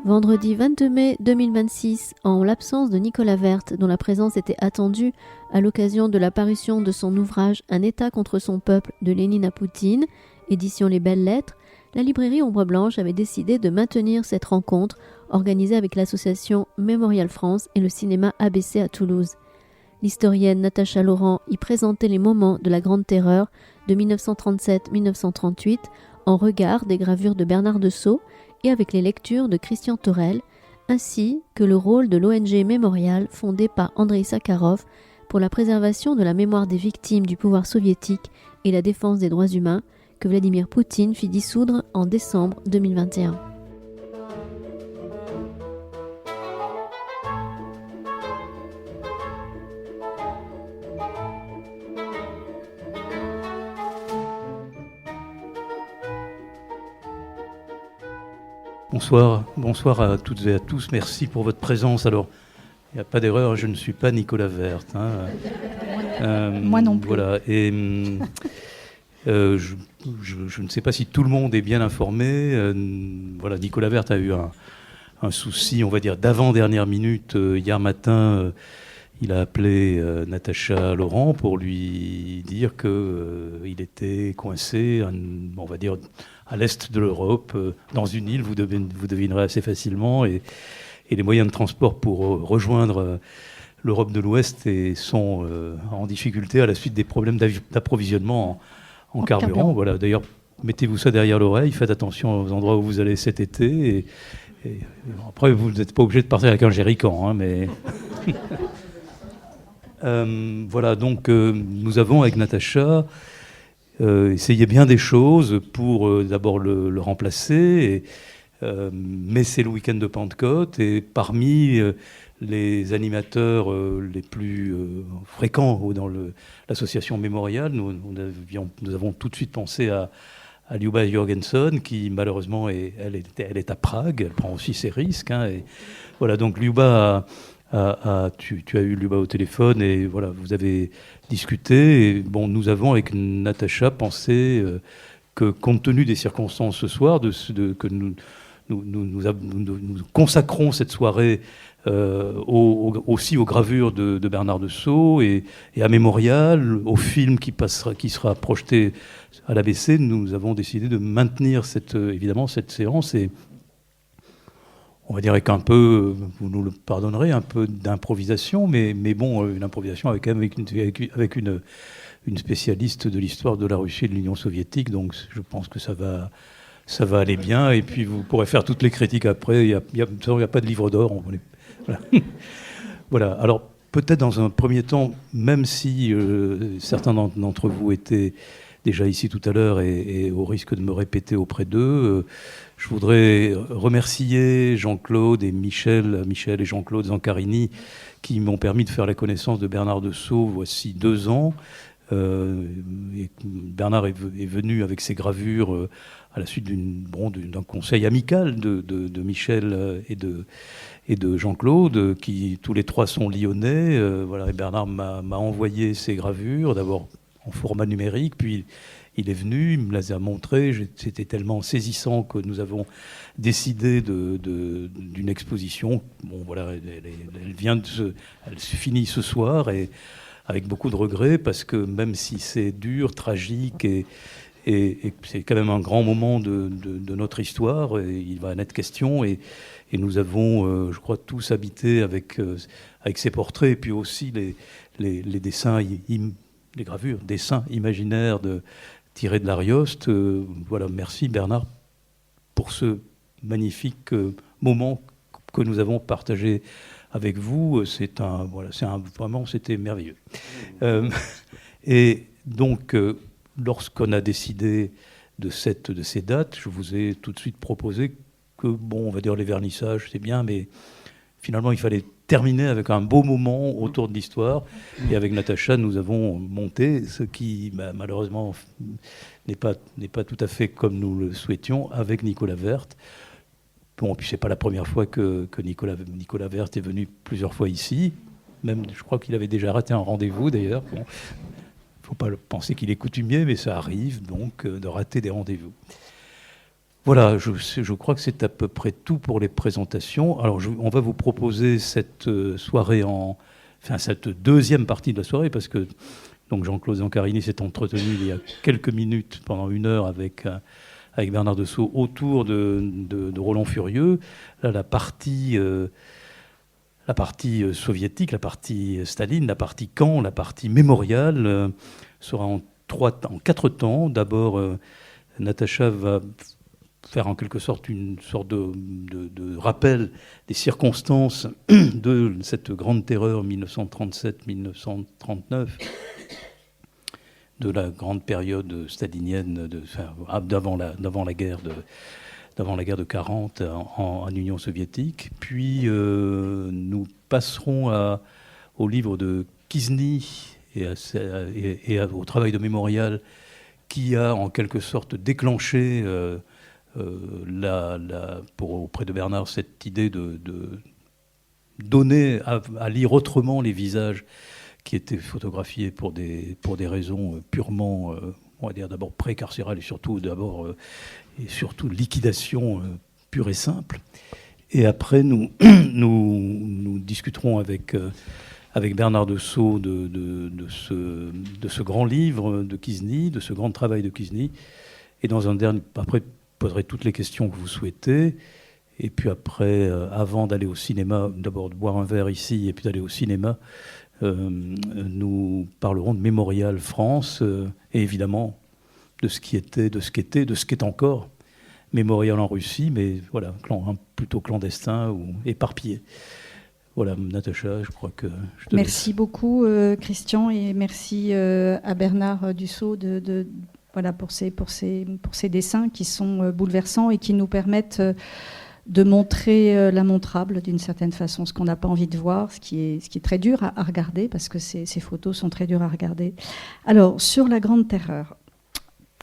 Vendredi 22 mai 2026, en l'absence de Nicolas Werth, dont la présence était attendue à l'occasion de la parution de son ouvrage Un État contre son peuple de Lénine à Poutine, édition Les Belles Lettres, la librairie Ombre Blanche avait décidé de maintenir cette rencontre organisée avec l'association Mémorial France et le cinéma ABC à Toulouse. L'historienne Natacha Laurent y présentait les moments de la Grande Terreur de 1937-1938 en regard des gravures de Bernard de Sceaux et avec les lectures de Christian Thorel, ainsi que le rôle de l'ONG Mémorial fondée par Andrei Sakharov pour la préservation de la mémoire des victimes du pouvoir soviétique et la défense des droits humains, que Vladimir Poutine fit dissoudre en décembre 2021. Bonsoir à toutes et à tous. Merci pour votre présence. Alors, il n'y a pas d'erreur, je ne suis pas Nicolas Werth. Moi non plus. Voilà. Et je ne sais pas si tout le monde est bien informé. Voilà, Nicolas Werth a eu un souci, on va dire, d'avant-dernière minute. Hier matin, il a appelé Natacha Laurent pour lui dire qu'il était coincé, on va dire, à l'est de l'Europe, dans une île, vous devinerez assez facilement, et les moyens de transport pour rejoindre l'Europe de l'Ouest sont en difficulté à la suite des problèmes d'approvisionnement en carburant. Voilà. D'ailleurs, mettez-vous ça derrière l'oreille, faites attention aux endroits où vous allez cet été, et après, vous n'êtes pas obligé de partir avec un jerrycan, mais... Voilà, donc nous avons avec Natacha essayé bien des choses pour d'abord le remplacer, mais c'est le week-end de Pentecôte, et parmi les animateurs les plus fréquents dans l'association Mémorial, nous avons tout de suite pensé à Liuba Jorgensen, qui malheureusement elle est à Prague, elle prend aussi ses risques, et voilà, donc Liuba tu as eu Liuba au téléphone, et voilà, vous avez discuté, et bon, nous avons avec Natacha pensé que compte tenu des circonstances ce soir, que nous consacrons cette soirée aussi aux gravures de Bernard de Sceaux et à Mémorial, au film qui sera projeté à l'ABC. Nous avons décidé de maintenir évidemment cette séance, et on va dire avec un peu, vous nous le pardonnerez, un peu d'improvisation, mais bon, une improvisation avec une spécialiste de l'histoire de la Russie et de l'Union soviétique, donc je pense que ça va aller bien, et puis vous pourrez faire toutes les critiques après, il n'y a pas de livre d'or. Voilà. Voilà, alors peut-être dans un premier temps, même si certains d'entre vous étaient déjà ici tout à l'heure, et au risque de me répéter auprès d'eux, je voudrais remercier Jean-Claude et Michel et Jean-Claude Zancarini, qui m'ont permis de faire la connaissance de Bernard de Sceaux voici 2 ans. Et Bernard est venu avec ses gravures à la suite d'un conseil amical de Michel et de Jean-Claude, qui tous les 3 sont lyonnais. Voilà, et Bernard m'a envoyé ses gravures, d'abord en format numérique, puis il est venu, il me les a montrées. C'était tellement saisissant que nous avons décidé d'une exposition. Bon, voilà, elle se finit ce soir, et avec beaucoup de regrets, parce que même si c'est dur, tragique, et c'est quand même un grand moment de notre histoire, et il va en être question, et nous avons, je crois, tous habité avec ces portraits, et puis aussi les dessins, les gravures, dessins imaginaires tirés de l'Arioste. Voilà, merci Bernard pour ce magnifique moment que nous avons partagé avec vous. Vraiment, c'était merveilleux. Et donc, lorsqu'on a décidé de ces dates, je vous ai tout de suite proposé que, bon, on va dire les vernissages, c'est bien, mais finalement, il fallait terminer avec un beau moment autour de l'histoire. Et avec Natacha, nous avons monté ce qui, malheureusement, n'est pas tout à fait comme nous le souhaitions, avec Nicolas Werth. Bon, puis c'est pas la première fois que Nicolas Werth est venu plusieurs fois ici. Même, je crois qu'il avait déjà raté un rendez-vous, d'ailleurs. Bon, faut pas penser qu'il est coutumier, mais ça arrive, donc, de rater des rendez-vous. Voilà, je crois que c'est à peu près tout pour les présentations. Alors, on va vous proposer cette soirée cette deuxième partie de la soirée, parce que donc Jean-Claude Zancarini s'est entretenu il y a quelques minutes, pendant 1 heure, avec Bernard Dessau, autour de Roland Furieux. Là, la partie soviétique, la partie Staline, la partie camp, la partie mémorial sera en 4 temps. D'abord, Natacha va faire en quelque sorte une sorte de rappel des circonstances de cette grande terreur 1937-1939, de la grande période stalinienne d'avant la guerre de 40 en Union soviétique. Puis nous passerons au livre de Kizny et au travail de mémorial qui a en quelque sorte déclenché auprès de Bernard cette idée de donner à lire autrement les visages qui étaient photographiés pour des raisons purement, on va dire d'abord précarcérales et surtout liquidation pure et simple. Et après, nous discuterons avec Bernard Dessau de ce grand livre de Kizny, de ce grand travail de Kizny. Et dans un dernier, après, poserai toutes les questions que vous souhaitez. Et puis après, avant d'aller au cinéma, d'abord de boire un verre ici et puis d'aller au cinéma, nous parlerons de Mémorial France et évidemment de ce qui était, de ce qu'est encore Mémorial en Russie, mais voilà, plutôt clandestin ou éparpillé. Voilà, Natacha, je crois que je te Merci laisse. beaucoup, Christian, et merci à Bernard Dussault pour ces dessins qui sont bouleversants et qui nous permettent de montrer l'immontrable d'une certaine façon, ce qu'on n'a pas envie de voir, ce qui est très dur à regarder, parce que ces photos sont très dures à regarder. Alors, sur la Grande Terreur,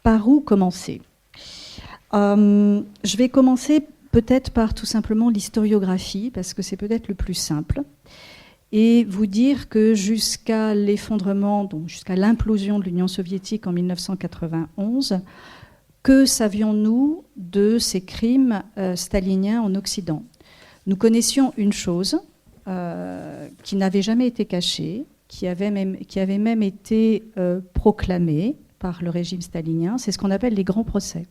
par où commencer ? Je vais commencer peut-être par tout simplement l'historiographie, parce que c'est peut-être le plus simple, et vous dire que jusqu'à l'effondrement, donc jusqu'à l'implosion de l'Union soviétique en 1991, que savions-nous de ces crimes staliniens en Occident ? Nous connaissions une chose qui n'avait jamais été cachée, qui avait même été proclamée par le régime stalinien, c'est ce qu'on appelle les grands procès.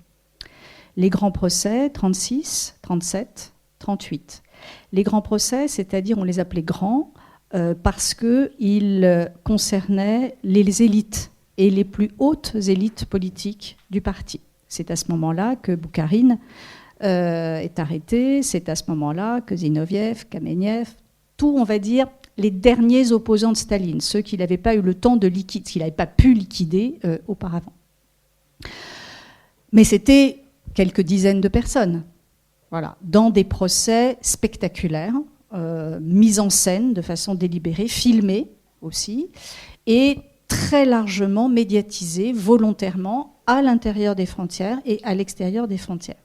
Les grands procès, 36, 37, 38. Les grands procès, c'est-à-dire on les appelait grands parce qu'ils concernaient les élites et les plus hautes élites politiques du parti. C'est à ce moment-là que Boukharine est arrêté, c'est à ce moment-là que Zinoviev, Kamenev, tout, on va dire, les derniers opposants de Staline, ceux qu'il n'avait pas eu le temps de liquider, qu'il n'avait pas pu liquider auparavant. Mais c'était quelques dizaines de personnes, voilà, dans des procès spectaculaires, mis en scène de façon délibérée, filmés aussi, et très largement médiatisés volontairement à l'intérieur des frontières et à l'extérieur des frontières.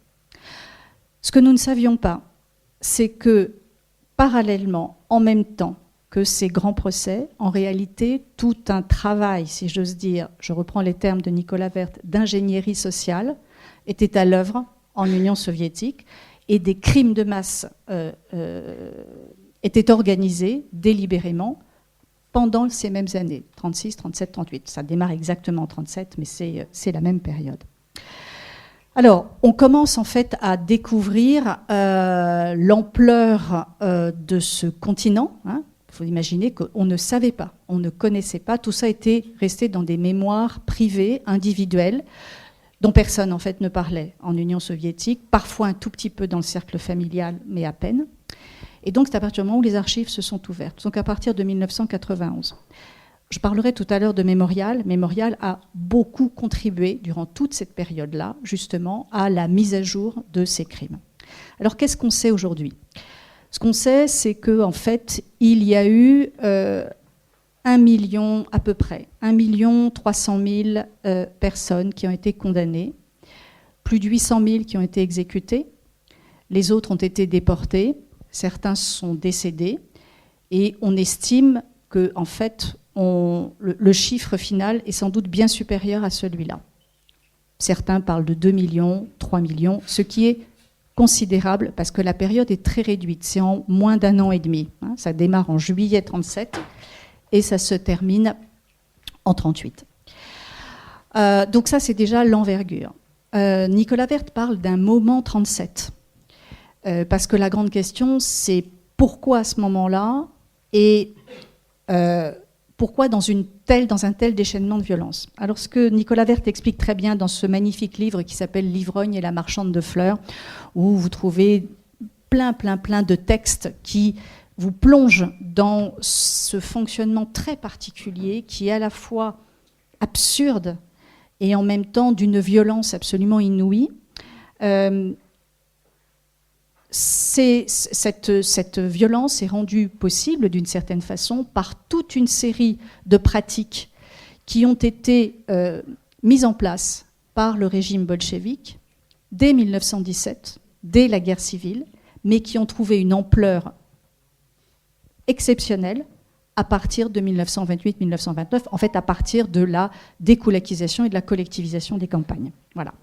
Ce que nous ne savions pas, c'est que parallèlement, en même temps que ces grands procès, en réalité, tout un travail, si j'ose dire, je reprends les termes de Nicolas Werth, d'ingénierie sociale, était à l'œuvre en Union soviétique, et des crimes de masse étaient organisés délibérément pendant ces mêmes années, 36, 37, 38. Ça démarre exactement en 37, mais c'est la même période. Alors, on commence en fait à découvrir l'ampleur de ce continent. Il faut imaginer qu'on ne savait pas, on ne connaissait pas. Tout ça était resté dans des mémoires privées, individuelles, dont personne en fait ne parlait en Union soviétique, parfois un tout petit peu dans le cercle familial, mais à peine. Et donc c'est à partir du moment où les archives se sont ouvertes, donc à partir de 1991. Je parlerai tout à l'heure de Mémorial. Mémorial a beaucoup contribué durant toute cette période-là, justement, à la mise à jour de ces crimes. Alors qu'est-ce qu'on sait aujourd'hui ? Ce qu'on sait, c'est qu'en fait, il y a eu 1 million à peu près, 1 300 000 personnes qui ont été condamnées, plus de 800 000 qui ont été exécutées, les autres ont été déportés, certains sont décédés, et on estime que, en fait, le chiffre final est sans doute bien supérieur à celui-là. Certains parlent de 2 millions, 3 millions, ce qui est considérable parce que la période est très réduite. C'est en moins d'1 an et demi. Ça démarre en juillet 1937 et ça se termine en 1938. Donc ça, c'est déjà l'envergure. Nicolas Werth parle d'un moment 37. Parce que la grande question, c'est pourquoi à ce moment-là et pourquoi dans un tel déchaînement de violence. Alors ce que Nicolas Werth explique très bien dans ce magnifique livre qui s'appelle « L'ivrogne et la marchande de fleurs », où vous trouvez plein de textes qui vous plongent dans ce fonctionnement très particulier qui est à la fois absurde et en même temps d'une violence absolument inouïe. Cette violence est rendue possible d'une certaine façon par toute une série de pratiques qui ont été mises en place par le régime bolchevique dès 1917, dès la guerre civile, mais qui ont trouvé une ampleur exceptionnelle à partir de 1928-1929, en fait à partir de la découlakisation et de la collectivisation des campagnes. Voilà.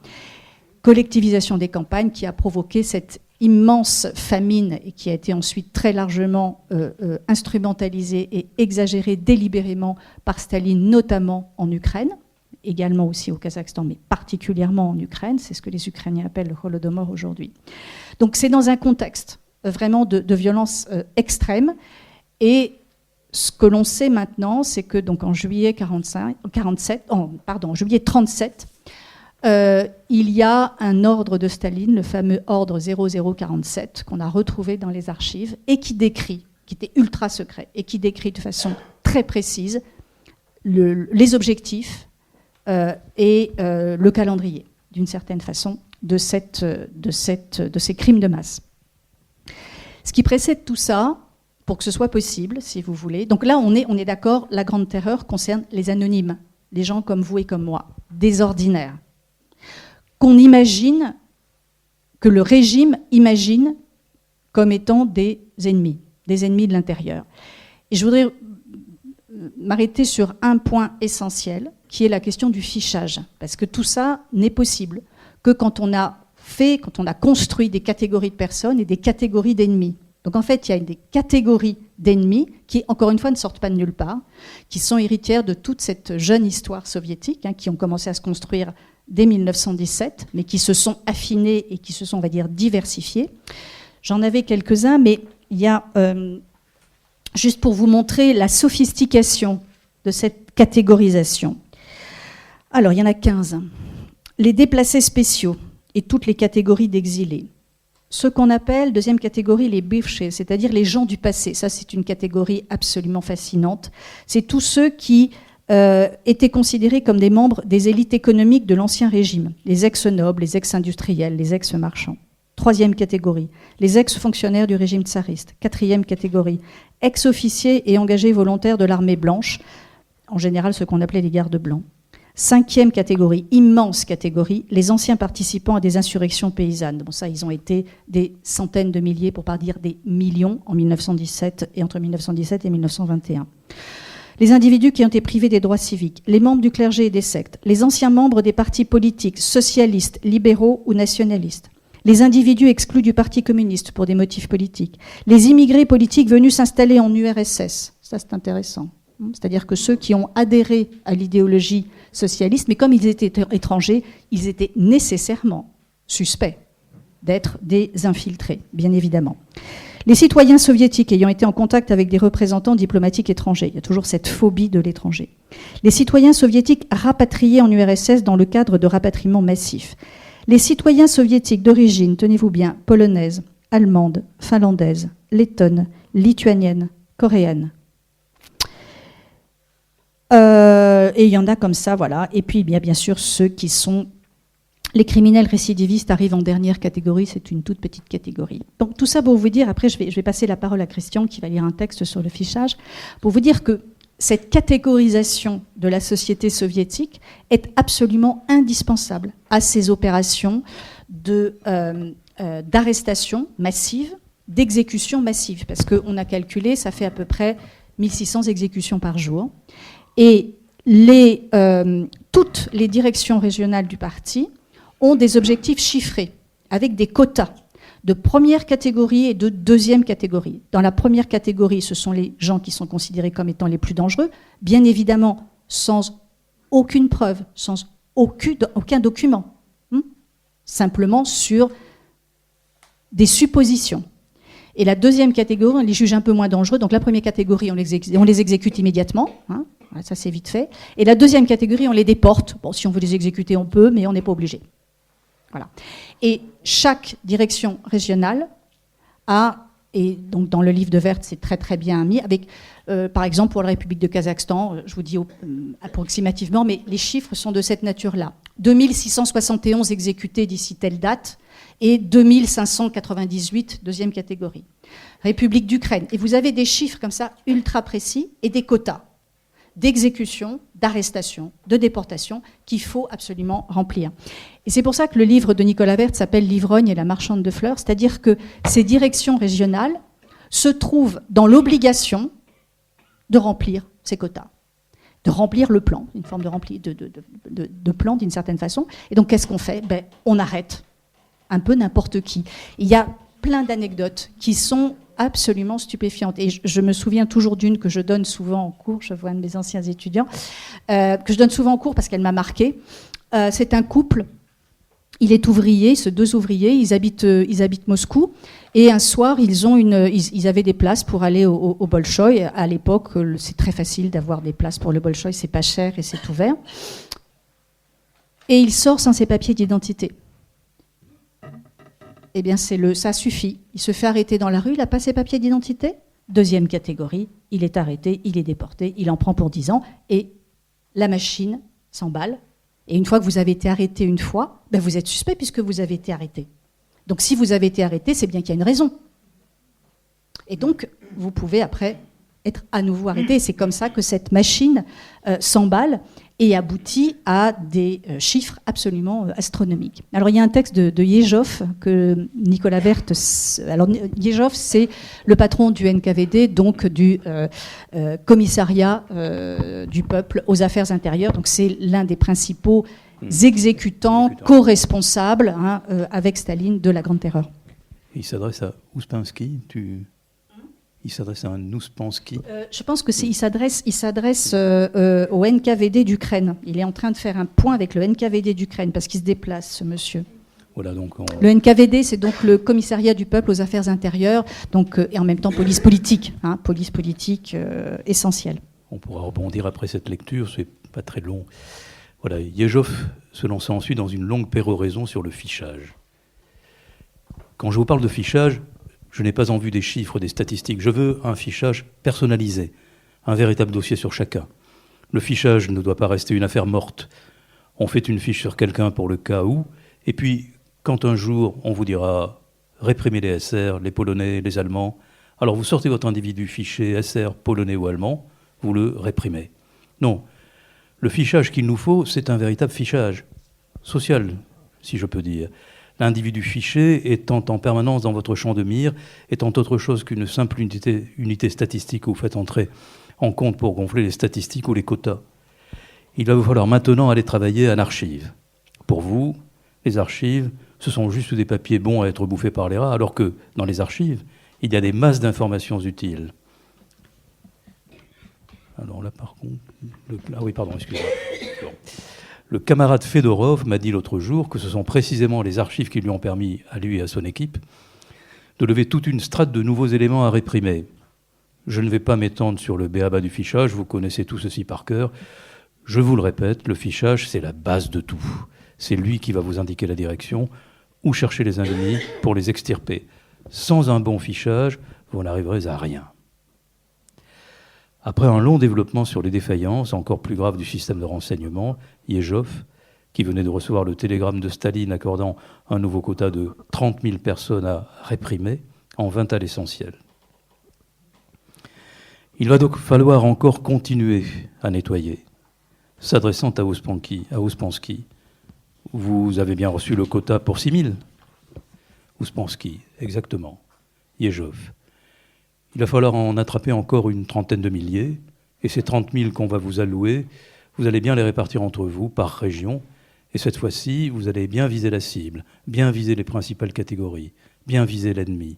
Collectivisation des campagnes qui a provoqué cette immense famine et qui a été ensuite très largement instrumentalisée et exagérée délibérément par Staline, notamment en Ukraine, également aussi au Kazakhstan, mais particulièrement en Ukraine. C'est ce que les Ukrainiens appellent le Holodomor aujourd'hui. Donc c'est dans un contexte vraiment de violence extrême. Et ce que l'on sait maintenant, c'est que donc en juillet 1937, il y a un ordre de Staline, le fameux ordre 0047, qu'on a retrouvé dans les archives, et qui décrit, qui était ultra secret, et qui décrit de façon très précise les objectifs et le calendrier, d'une certaine façon, de ces crimes de masse. Ce qui précède tout ça, pour que ce soit possible, si vous voulez. Donc là, on est d'accord, la grande terreur concerne les anonymes, des gens comme vous et comme moi, des ordinaires, qu'on imagine, que le régime imagine comme étant des ennemis de l'intérieur. Et je voudrais m'arrêter sur un point essentiel, qui est la question du fichage, parce que tout ça n'est possible que quand on a construit des catégories de personnes et des catégories d'ennemis. Donc en fait, il y a des catégories d'ennemis qui, encore une fois, ne sortent pas de nulle part, qui sont héritières de toute cette jeune histoire soviétique, qui ont commencé à se construire dès 1917, mais qui se sont affinés et qui se sont, on va dire, diversifiés. J'en avais quelques-uns, mais il y a, juste pour vous montrer la sophistication de cette catégorisation. Alors, il y en a 15. Les déplacés spéciaux et toutes les catégories d'exilés. Ce qu'on appelle, deuxième catégorie, les bivshés, c'est-à-dire les gens du passé. Ça, c'est une catégorie absolument fascinante. C'est tous ceux qui étaient considérés comme des membres des élites économiques de l'Ancien Régime, les ex-nobles, les ex-industriels, les ex-marchands. Troisième catégorie, les ex-fonctionnaires du régime tsariste. Quatrième catégorie, ex-officiers et engagés volontaires de l'armée blanche, en général ce qu'on appelait les gardes blancs. Cinquième catégorie, immense catégorie, les anciens participants à des insurrections paysannes. Bon, ça, ils ont été des centaines de milliers, pour pas dire des millions, en 1917 et entre 1917 et 1921. Les individus qui ont été privés des droits civiques, les membres du clergé et des sectes, les anciens membres des partis politiques, socialistes, libéraux ou nationalistes, les individus exclus du Parti communiste pour des motifs politiques, les immigrés politiques venus s'installer en URSS. Ça, c'est intéressant. C'est-à-dire que ceux qui ont adhéré à l'idéologie socialiste, mais comme ils étaient étrangers, ils étaient nécessairement suspects d'être des infiltrés, bien évidemment. Les citoyens soviétiques ayant été en contact avec des représentants diplomatiques étrangers, il y a toujours cette phobie de l'étranger. Les citoyens soviétiques rapatriés en URSS dans le cadre de rapatriements massifs. Les citoyens soviétiques d'origine, tenez-vous bien, polonaise, allemande, finlandaise, lettonne, lituanienne, coréenne. Et il y en a comme ça, voilà. Et puis, bien sûr, ceux qui sont... Les criminels récidivistes arrivent en dernière catégorie, c'est une toute petite catégorie. Donc tout ça pour vous dire, après je vais passer la parole à Christian qui va lire un texte sur le fichage, pour vous dire que cette catégorisation de la société soviétique est absolument indispensable à ces opérations d'arrestation massive, d'exécution massive, parce qu'on a calculé, ça fait à peu près 1600 exécutions par jour. Et toutes les directions régionales du parti ont des objectifs chiffrés, avec des quotas de première catégorie et de deuxième catégorie. Dans la première catégorie, ce sont les gens qui sont considérés comme étant les plus dangereux, bien évidemment sans aucune preuve, sans aucun document, simplement sur des suppositions. Et la deuxième catégorie, on les juge un peu moins dangereux. Donc la première catégorie, on les exécute immédiatement, ça c'est vite fait. Et la deuxième catégorie, on les déporte. Bon, si on veut les exécuter, on peut, mais on n'est pas obligé. Voilà. Et chaque direction régionale a, et donc dans le livre de Werth, c'est très très bien mis, avec, par exemple, pour la République de Kazakhstan, je vous dis approximativement, mais les chiffres sont de cette nature-là. 2671 exécutés d'ici telle date, et 2598, deuxième catégorie. République d'Ukraine. Et vous avez des chiffres comme ça, ultra précis, et des quotas d'exécution, d'arrestation, de déportation qu'il faut absolument remplir. Et c'est pour ça que le livre de Nicolas Werth s'appelle L'ivrogne et la marchande de fleurs, c'est-à-dire que ces directions régionales se trouvent dans l'obligation de remplir ces quotas, de remplir le plan, une forme de plan d'une certaine façon. Et donc qu'est-ce qu'on fait ? On arrête un peu n'importe qui. Il y a plein d'anecdotes qui sont absolument stupéfiante. Et je me souviens toujours d'une que je donne souvent en cours, je vois un de mes anciens étudiants, que je donne souvent en cours parce qu'elle m'a marquée. C'est un couple, il est ouvrier, ces deux ouvriers, ils habitent Moscou, et un soir, ils avaient des places pour aller au Bolchoï. À l'époque, c'est très facile d'avoir des places pour le Bolchoï, c'est pas cher et c'est ouvert. Et il sort sans ses papiers d'identité. Eh bien, ça suffit. Il se fait arrêter dans la rue, il n'a pas ses papiers d'identité. Deuxième catégorie, il est arrêté, il est déporté, il en prend pour 10 ans, et la machine s'emballe. Et une fois que vous avez été arrêté une fois, vous êtes suspect puisque vous avez été arrêté. Donc si vous avez été arrêté, c'est bien qu'il y a une raison. Et donc, vous pouvez après être à nouveau arrêté. Et c'est comme ça que cette machine s'emballe et aboutit à des chiffres absolument astronomiques. Alors il y a un texte de Yezhov que Nicolas Werth... Alors Yezhov, c'est le patron du NKVD, donc du commissariat du peuple aux affaires intérieures. Donc c'est l'un des principaux exécutants, co-responsables avec Staline de la Grande Terreur. Il s'adresse à Ouspensky, Il s'adresse à un Ouspensky. Je pense qu'il s'adresse au NKVD d'Ukraine. Il est en train de faire un point avec le NKVD d'Ukraine parce qu'il se déplace, ce monsieur. Voilà, donc Le NKVD, c'est donc le commissariat du peuple aux affaires intérieures, donc, et en même temps police politique essentielle. On pourra rebondir après cette lecture, c'est pas très long. Voilà, Yezhov se lança ensuite dans une longue péroraison sur le fichage. Quand je vous parle de fichage, je n'ai pas en vue des chiffres, des statistiques. Je veux un fichage personnalisé, un véritable dossier sur chacun. Le fichage ne doit pas rester une affaire morte. On fait une fiche sur quelqu'un pour le cas où, et puis quand un jour on vous dira « réprimez les SR, les Polonais, les Allemands », alors vous sortez votre individu fiché SR, Polonais ou Allemand, vous le réprimez. Non, le fichage qu'il nous faut, c'est un véritable fichage social, si je peux dire. L'individu fiché étant en permanence dans votre champ de mire, étant autre chose qu'une simple unité statistique que vous faites entrer en compte pour gonfler les statistiques ou les quotas. Il va vous falloir maintenant aller travailler en archives. Pour vous, les archives, ce sont juste des papiers bons à être bouffés par les rats, alors que dans les archives, il y a des masses d'informations utiles. Alors là, par contre... excusez-moi. Bon. Le camarade Fedorov m'a dit l'autre jour que ce sont précisément les archives qui lui ont permis, à lui et à son équipe, de lever toute une strate de nouveaux éléments à réprimer. Je ne vais pas m'étendre sur le b.a.-ba du fichage, vous connaissez tout ceci par cœur. Je vous le répète, le fichage, c'est la base de tout. C'est lui qui va vous indiquer la direction, où chercher les ennemis pour les extirper. Sans un bon fichage, vous n'arriverez à rien. Après un long développement sur les défaillances, encore plus graves du système de renseignement, Yezhov, qui venait de recevoir le télégramme de Staline accordant un nouveau quota de 30 000 personnes à réprimer, en vint à l'essentiel. Il va donc falloir encore continuer à nettoyer. S'adressant à Ouspensky, vous avez bien reçu le quota pour 6 000 ? Ouspensky, exactement. Yezhov. Il va falloir en attraper encore une trentaine de milliers, et ces 30 000 qu'on va vous allouer, vous allez bien les répartir entre vous par région. Et cette fois-ci, vous allez bien viser la cible, bien viser les principales catégories, bien viser l'ennemi.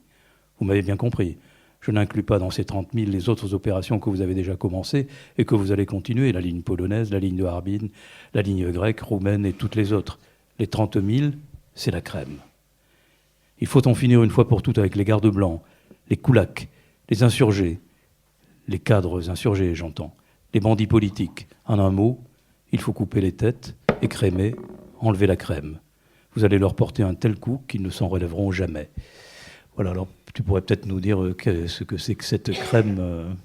Vous m'avez bien compris. Je n'inclus pas dans ces 30 000 les autres opérations que vous avez déjà commencées et que vous allez continuer, la ligne polonaise, la ligne de Harbin, la ligne grecque, roumaine et toutes les autres. Les 30 000, c'est la crème. Il faut en finir une fois pour toutes avec les gardes blancs, les koulaks, les insurgés, les cadres insurgés, j'entends, les bandits politiques. En un mot, il faut couper les têtes, écrémer, enlever la crème. Vous allez leur porter un tel coup qu'ils ne s'en relèveront jamais. Voilà, alors tu pourrais peut-être nous dire ce que c'est que cette crème,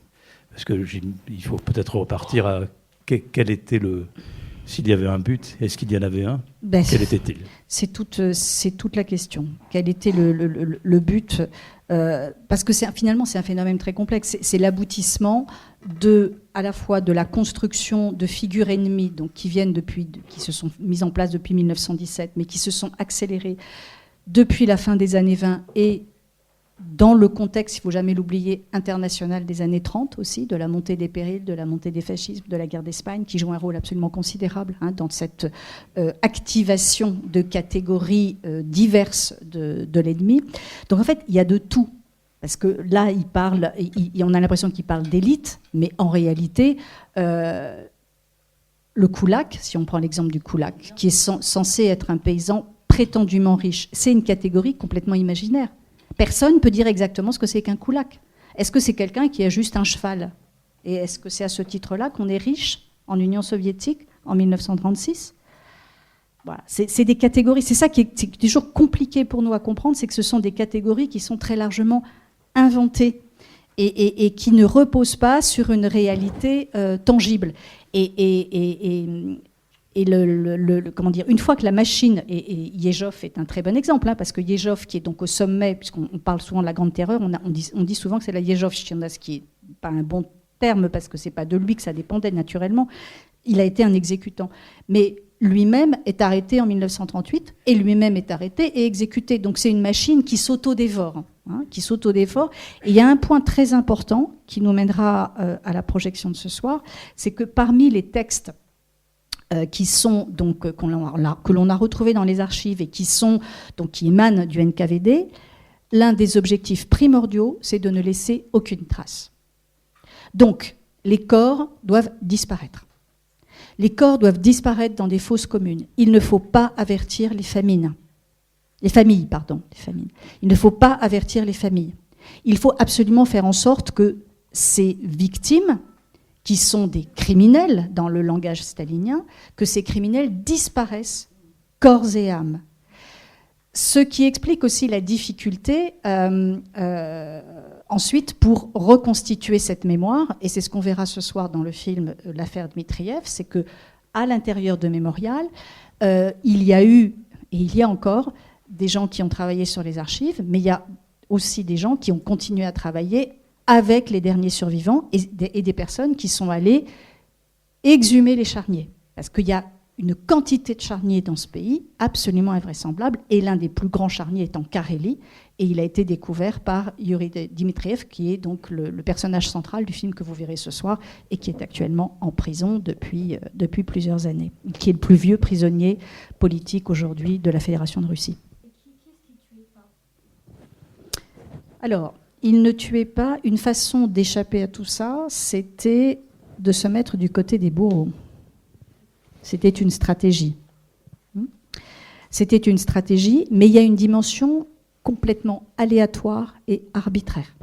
parce qu'il faut peut-être repartir à quel était le... S'il y avait un but, est-ce qu'il y en avait un? Quel était-il? C'est toute la question. Quel était le but? Parce que finalement, c'est un phénomène très complexe. C'est l'aboutissement à la fois de la construction de figures ennemies, donc qui se sont mises en place depuis 1917, mais qui se sont accélérées depuis la fin des années 20 et dans le contexte, il ne faut jamais l'oublier, international des années 30 aussi, de la montée des périls, de la montée des fascismes, de la guerre d'Espagne, qui joue un rôle absolument considérable dans cette activation de catégories diverses de l'ennemi. Donc en fait, il y a de tout. Parce que là, on a l'impression qu'il parle d'élite, mais en réalité, le koulak, si on prend l'exemple du koulak, qui est censé être un paysan prétendument riche, c'est une catégorie complètement imaginaire. Personne ne peut dire exactement ce que c'est qu'un koulak. Est-ce que c'est quelqu'un qui a juste un cheval? Et est-ce que c'est à ce titre-là qu'on est riche en Union soviétique en 1936? Voilà. C'est des catégories. C'est ça qui est toujours compliqué pour nous à comprendre, c'est que ce sont des catégories qui sont très largement inventées et qui ne reposent pas sur une réalité tangible. Comment dire, une fois que la machine, et Yezhov est un très bon exemple, parce que Yezhov, qui est donc au sommet, puisqu'on parle souvent de la Grande Terreur, on dit souvent que c'est la Yezhov-China, ce qui n'est pas un bon terme, parce que ce n'est pas de lui que ça dépendait naturellement. Il a été un exécutant. Mais lui-même est arrêté en 1938, et lui-même est arrêté et exécuté. Donc c'est une machine qui s'auto-dévore. Et il y a un point très important qui nous mènera à la projection de ce soir, c'est que parmi les textes qui sont donc que l'on a retrouvés dans les archives et qui émanent du NKVD, l'un des objectifs primordiaux, c'est de ne laisser aucune trace. Donc, les corps doivent disparaître. Les corps doivent disparaître dans des fosses communes. Il ne faut pas avertir les familles. Il ne faut pas avertir les familles. Il faut absolument faire en sorte que ces victimes, qui sont des criminels dans le langage stalinien, que ces criminels disparaissent corps et âme. Ce qui explique aussi la difficulté ensuite pour reconstituer cette mémoire, et c'est ce qu'on verra ce soir dans le film L'affaire Dmitriev, c'est qu'à l'intérieur de Mémorial, il y a eu, et il y a encore, des gens qui ont travaillé sur les archives, mais il y a aussi des gens qui ont continué à travailler avec les derniers survivants et des personnes qui sont allées exhumer les charniers. Parce qu'il y a une quantité de charniers dans ce pays absolument invraisemblable, et l'un des plus grands charniers est en Carélie, et il a été découvert par Yuri Dmitriev, qui est donc le personnage central du film que vous verrez ce soir, et qui est actuellement en prison depuis plusieurs années, qui est le plus vieux prisonnier politique aujourd'hui de la Fédération de Russie. Alors, il ne tuait pas. Une façon d'échapper à tout ça, c'était de se mettre du côté des bourreaux. C'était une stratégie. C'était une stratégie, mais il y a une dimension complètement aléatoire et arbitraire.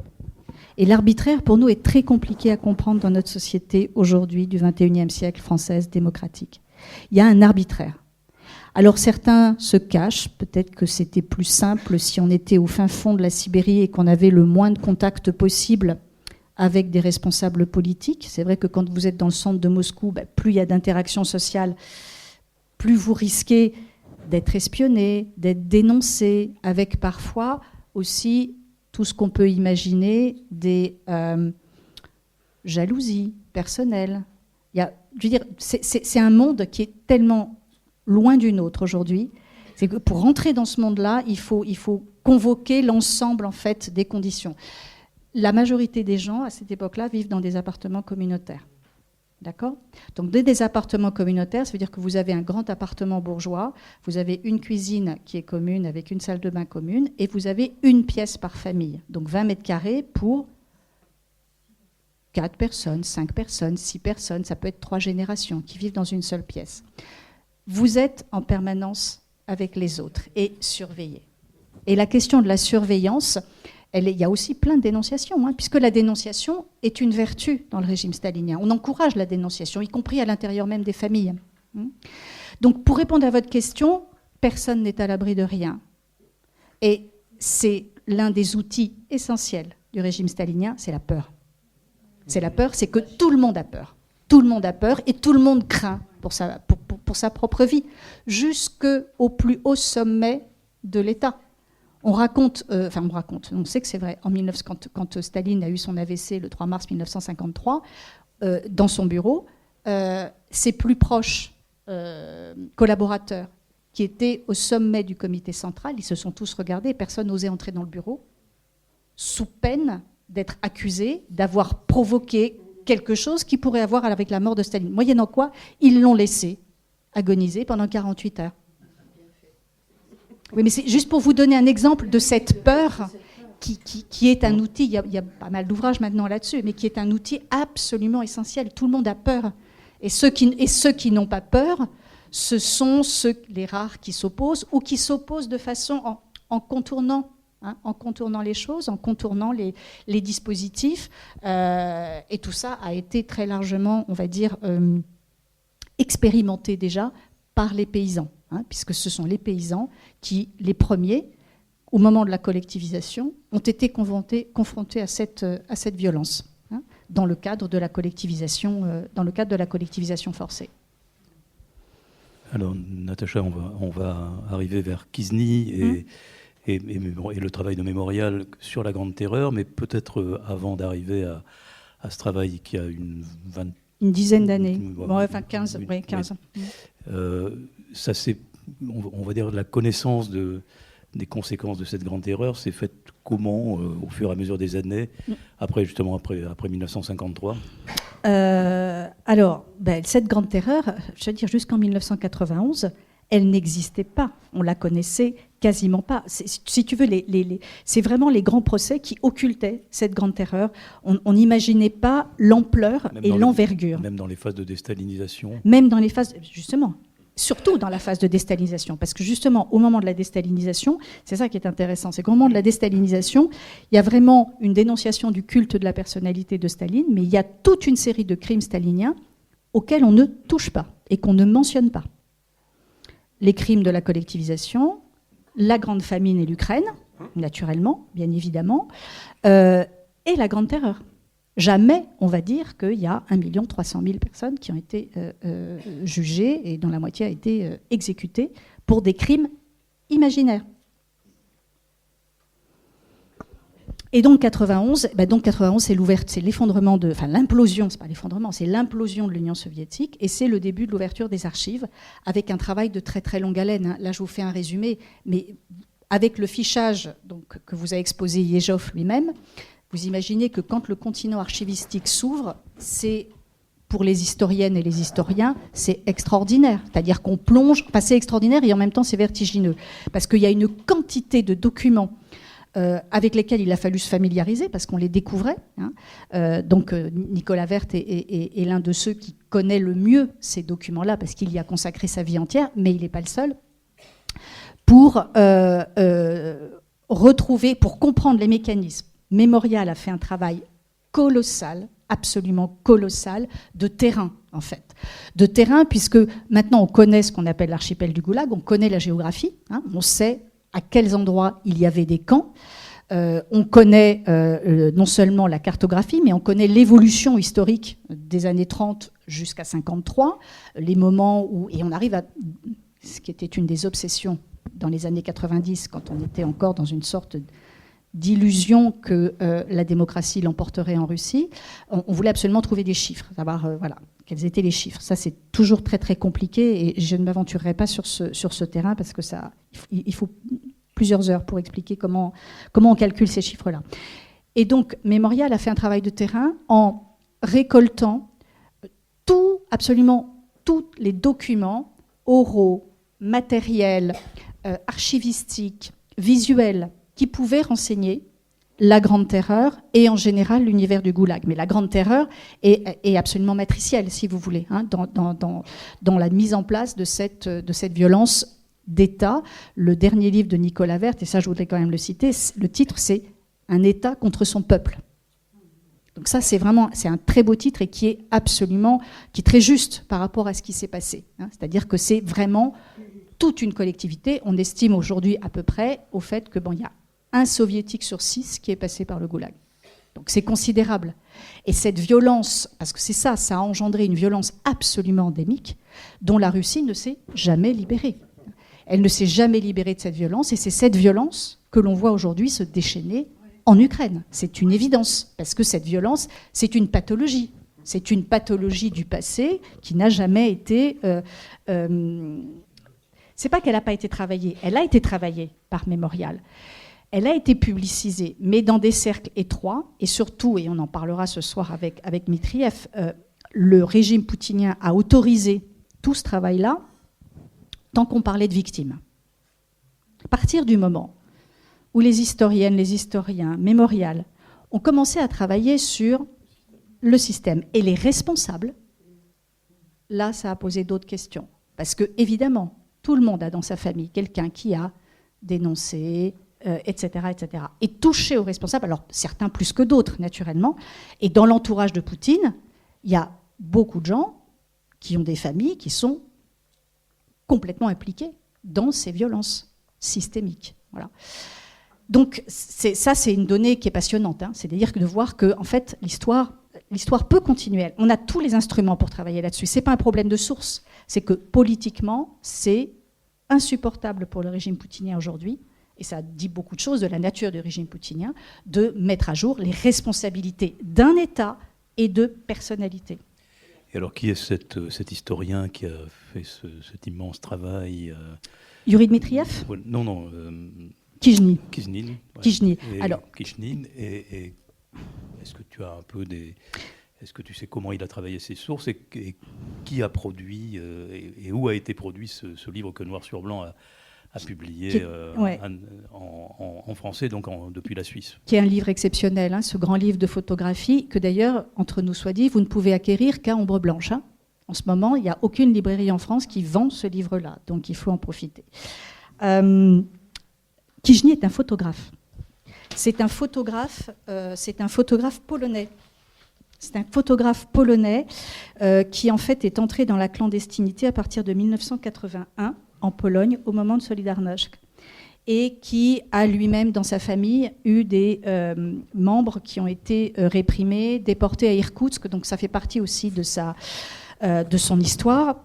Et l'arbitraire, pour nous, est très compliqué à comprendre dans notre société aujourd'hui, du XXIe siècle, française, démocratique. Il y a un arbitraire. Alors certains se cachent, peut-être que c'était plus simple si on était au fin fond de la Sibérie et qu'on avait le moins de contact possible avec des responsables politiques. C'est vrai que quand vous êtes dans le centre de Moscou, plus il y a d'interactions sociales, plus vous risquez d'être espionné, d'être dénoncé, avec parfois aussi tout ce qu'on peut imaginer des jalousies personnelles. C'est un monde qui est tellement loin d'une autre aujourd'hui. C'est que pour rentrer dans ce monde-là, il faut convoquer l'ensemble en fait des conditions. La majorité des gens à cette époque-là vivent dans des appartements communautaires. D'accord ? Donc des appartements communautaires, ça veut dire que vous avez un grand appartement bourgeois, vous avez une cuisine qui est commune avec une salle de bain commune, et vous avez une pièce par famille. Donc 20 mètres carrés pour 4 personnes, 5 personnes, 6 personnes, ça peut être 3 générations qui vivent dans une seule pièce. Vous êtes en permanence avec les autres et surveillés. Et la question de la surveillance, il y a aussi plein de dénonciations, puisque la dénonciation est une vertu dans le régime stalinien. On encourage la dénonciation, y compris à l'intérieur même des familles. Donc, pour répondre à votre question, personne n'est à l'abri de rien. Et c'est l'un des outils essentiels du régime stalinien, c'est la peur. C'est la peur, c'est que tout le monde a peur. Tout le monde a peur et tout le monde craint pour sa propre vie, jusqu'au plus haut sommet de l'État. On sait que c'est vrai, quand Staline a eu son AVC le 3 mars 1953, dans son bureau, ses plus proches collaborateurs qui étaient au sommet du comité central, ils se sont tous regardés, personne n'osait entrer dans le bureau, sous peine d'être accusé d'avoir provoqué quelque chose qui pourrait avoir avec la mort de Staline. Moyennant quoi, ils l'ont laissé agoniser pendant 48 heures. Oui, mais c'est juste pour vous donner un exemple de cette peur qui est un outil, il y a pas mal d'ouvrages maintenant là-dessus, mais qui est un outil absolument essentiel. Tout le monde a peur. Et ceux qui n'ont pas peur, ce sont les rares qui s'opposent, ou qui s'opposent de façon en contournant les choses, en contournant les dispositifs. Et tout ça a été très largement, on va dire, expérimenté déjà par les paysans. Puisque ce sont les paysans qui, les premiers, au moment de la collectivisation, ont été confrontés à cette violence, dans le cadre de la collectivisation forcée. Alors, Natacha, on va arriver vers Kizny et le travail de mémorial sur la Grande Terreur, mais peut-être avant d'arriver à ce travail qui a une dizaine d'années, 15. Oui. Ça, c'est, on va dire, la connaissance des conséquences de cette grande terreur s'est faite comment, au fur et à mesure des années, après 1953 ? Alors, cette grande terreur, je veux dire, jusqu'en 1991, elle n'existait pas. On la connaissait quasiment pas. Si tu veux, c'est vraiment les grands procès qui occultaient cette grande terreur. On n'imaginait pas l'ampleur et l'envergure. Même dans les phases de déstalinisation. Même dans les phases, justement. Surtout dans la phase de déstalinisation, parce que justement, au moment de la déstalinisation, c'est ça qui est intéressant, c'est qu'au moment de la déstalinisation, il y a vraiment une dénonciation du culte de la personnalité de Staline, mais il y a toute une série de crimes staliniens auxquels on ne touche pas et qu'on ne mentionne pas. Les crimes de la collectivisation, la grande famine et l'Ukraine, naturellement, bien évidemment, et la grande terreur. Jamais on va dire qu'il y a 1 300 000 personnes qui ont été jugées et dont la moitié a été exécutée pour des crimes imaginaires. Et donc 91, c'est l'effondrement l'implosion, c'est pas l'effondrement, c'est l'implosion de l'Union soviétique, et c'est le début de l'ouverture des archives avec un travail de très très longue haleine. Là, je vous fais un résumé, mais avec le fichage que vous a exposé Yezhov lui-même. Vous imaginez que quand le continent archivistique s'ouvre, c'est, pour les historiennes et les historiens, c'est extraordinaire. C'est-à-dire qu'on plonge, c'est extraordinaire et en même temps c'est vertigineux. Parce qu'il y a une quantité de documents avec lesquels il a fallu se familiariser, parce qu'on les découvrait. Donc Nicolas Werth est l'un de ceux qui connaît le mieux ces documents-là, parce qu'il y a consacré sa vie entière, mais il n'est pas le seul. Pour retrouver, pour comprendre les mécanismes. Mémorial a fait un travail colossal, absolument colossal, de terrain, en fait. De terrain, puisque maintenant on connaît ce qu'on appelle l'archipel du Goulag, on connaît la géographie, on sait à quels endroits il y avait des camps, on connaît non seulement la cartographie, mais on connaît l'évolution historique des années 30 jusqu'à 53, les moments où... Et on arrive à... Ce qui était une des obsessions dans les années 90, quand on était encore dans une sorte d'illusion que la démocratie l'emporterait en Russie, on voulait absolument trouver des chiffres, savoir quels étaient les chiffres. Ça, c'est toujours très très compliqué et je ne m'aventurerai pas sur ce terrain parce que il faut plusieurs heures pour expliquer comment on calcule ces chiffres-là. Et donc, Mémorial a fait un travail de terrain en récoltant absolument tous les documents oraux, matériels, archivistiques, visuels, qui pouvaient renseigner la Grande Terreur et en général l'univers du Goulag. Mais la Grande Terreur est absolument matricielle, si vous voulez, hein, dans la mise en place de cette violence d'État. Le dernier livre de Nicolas Werth, et ça je voudrais quand même le citer, le titre c'est « Un État contre son peuple ». Donc ça, c'est un très beau titre et qui est très juste par rapport à ce qui s'est passé. Hein. C'est-à-dire que c'est vraiment toute une collectivité. On estime aujourd'hui à peu près au fait que il y a un soviétique sur 6 qui est passé par le Goulag. Donc c'est considérable. Et cette violence, parce que c'est ça a engendré une violence absolument endémique dont la Russie ne s'est jamais libérée. Elle ne s'est jamais libérée de cette violence et c'est cette violence que l'on voit aujourd'hui se déchaîner en Ukraine. C'est une évidence, parce que cette violence, c'est une pathologie. C'est une pathologie du passé qui n'a jamais été... c'est pas qu'elle n'a pas été travaillée, elle a été travaillée par Mémorial. Elle a été publicisée, mais dans des cercles étroits, et surtout, et on en parlera ce soir avec Mitriev, le régime poutinien a autorisé tout ce travail-là tant qu'on parlait de victimes. À partir du moment où les historiennes, les historiens, Mémorial, ont commencé à travailler sur le système et les responsables, là, ça a posé d'autres questions. Parce que, évidemment, tout le monde a dans sa famille quelqu'un qui a dénoncé, etc., etc. Et touché aux responsables, alors certains plus que d'autres, naturellement. Et dans l'entourage de Poutine, il y a beaucoup de gens qui ont des familles qui sont complètement impliqués dans ces violences systémiques. Voilà. Donc ça, c'est une donnée qui est passionnante. Hein. C'est-à-dire de voir que, en fait, l'histoire peut continuer. On a tous les instruments pour travailler là-dessus. C'est pas un problème de source. C'est que politiquement, c'est insupportable pour le régime poutinien aujourd'hui, et ça dit beaucoup de choses de la nature du régime poutinien, de mettre à jour les responsabilités d'un État et de personnalités. Et alors, qui est cet historien qui a fait cet immense travail Yuri Dmitriev ? Non. Kijnin. Kijnin. Ouais. Kijnin. Alors. Kijnin. Et est-ce que tu as un peu est-ce que tu sais comment il a travaillé ses sources et qui a produit et où a été produit ce livre que Noir sur Blanc a publié en français, donc depuis la Suisse. Qui est un livre exceptionnel, hein, ce grand livre de photographie, que d'ailleurs, entre nous soit dit, vous ne pouvez acquérir qu'à Ombre Blanche. Hein. En ce moment, il n'y a aucune librairie en France qui vend ce livre-là, donc il faut en profiter. Kijnin est un photographe. C'est un photographe polonais. C'est un photographe polonais qui, en fait, est entré dans la clandestinité à partir de 1981 en Pologne, au moment de Solidarność, et qui a lui-même, dans sa famille, eu des membres qui ont été réprimés, déportés à Irkoutsk, donc ça fait partie aussi de son histoire.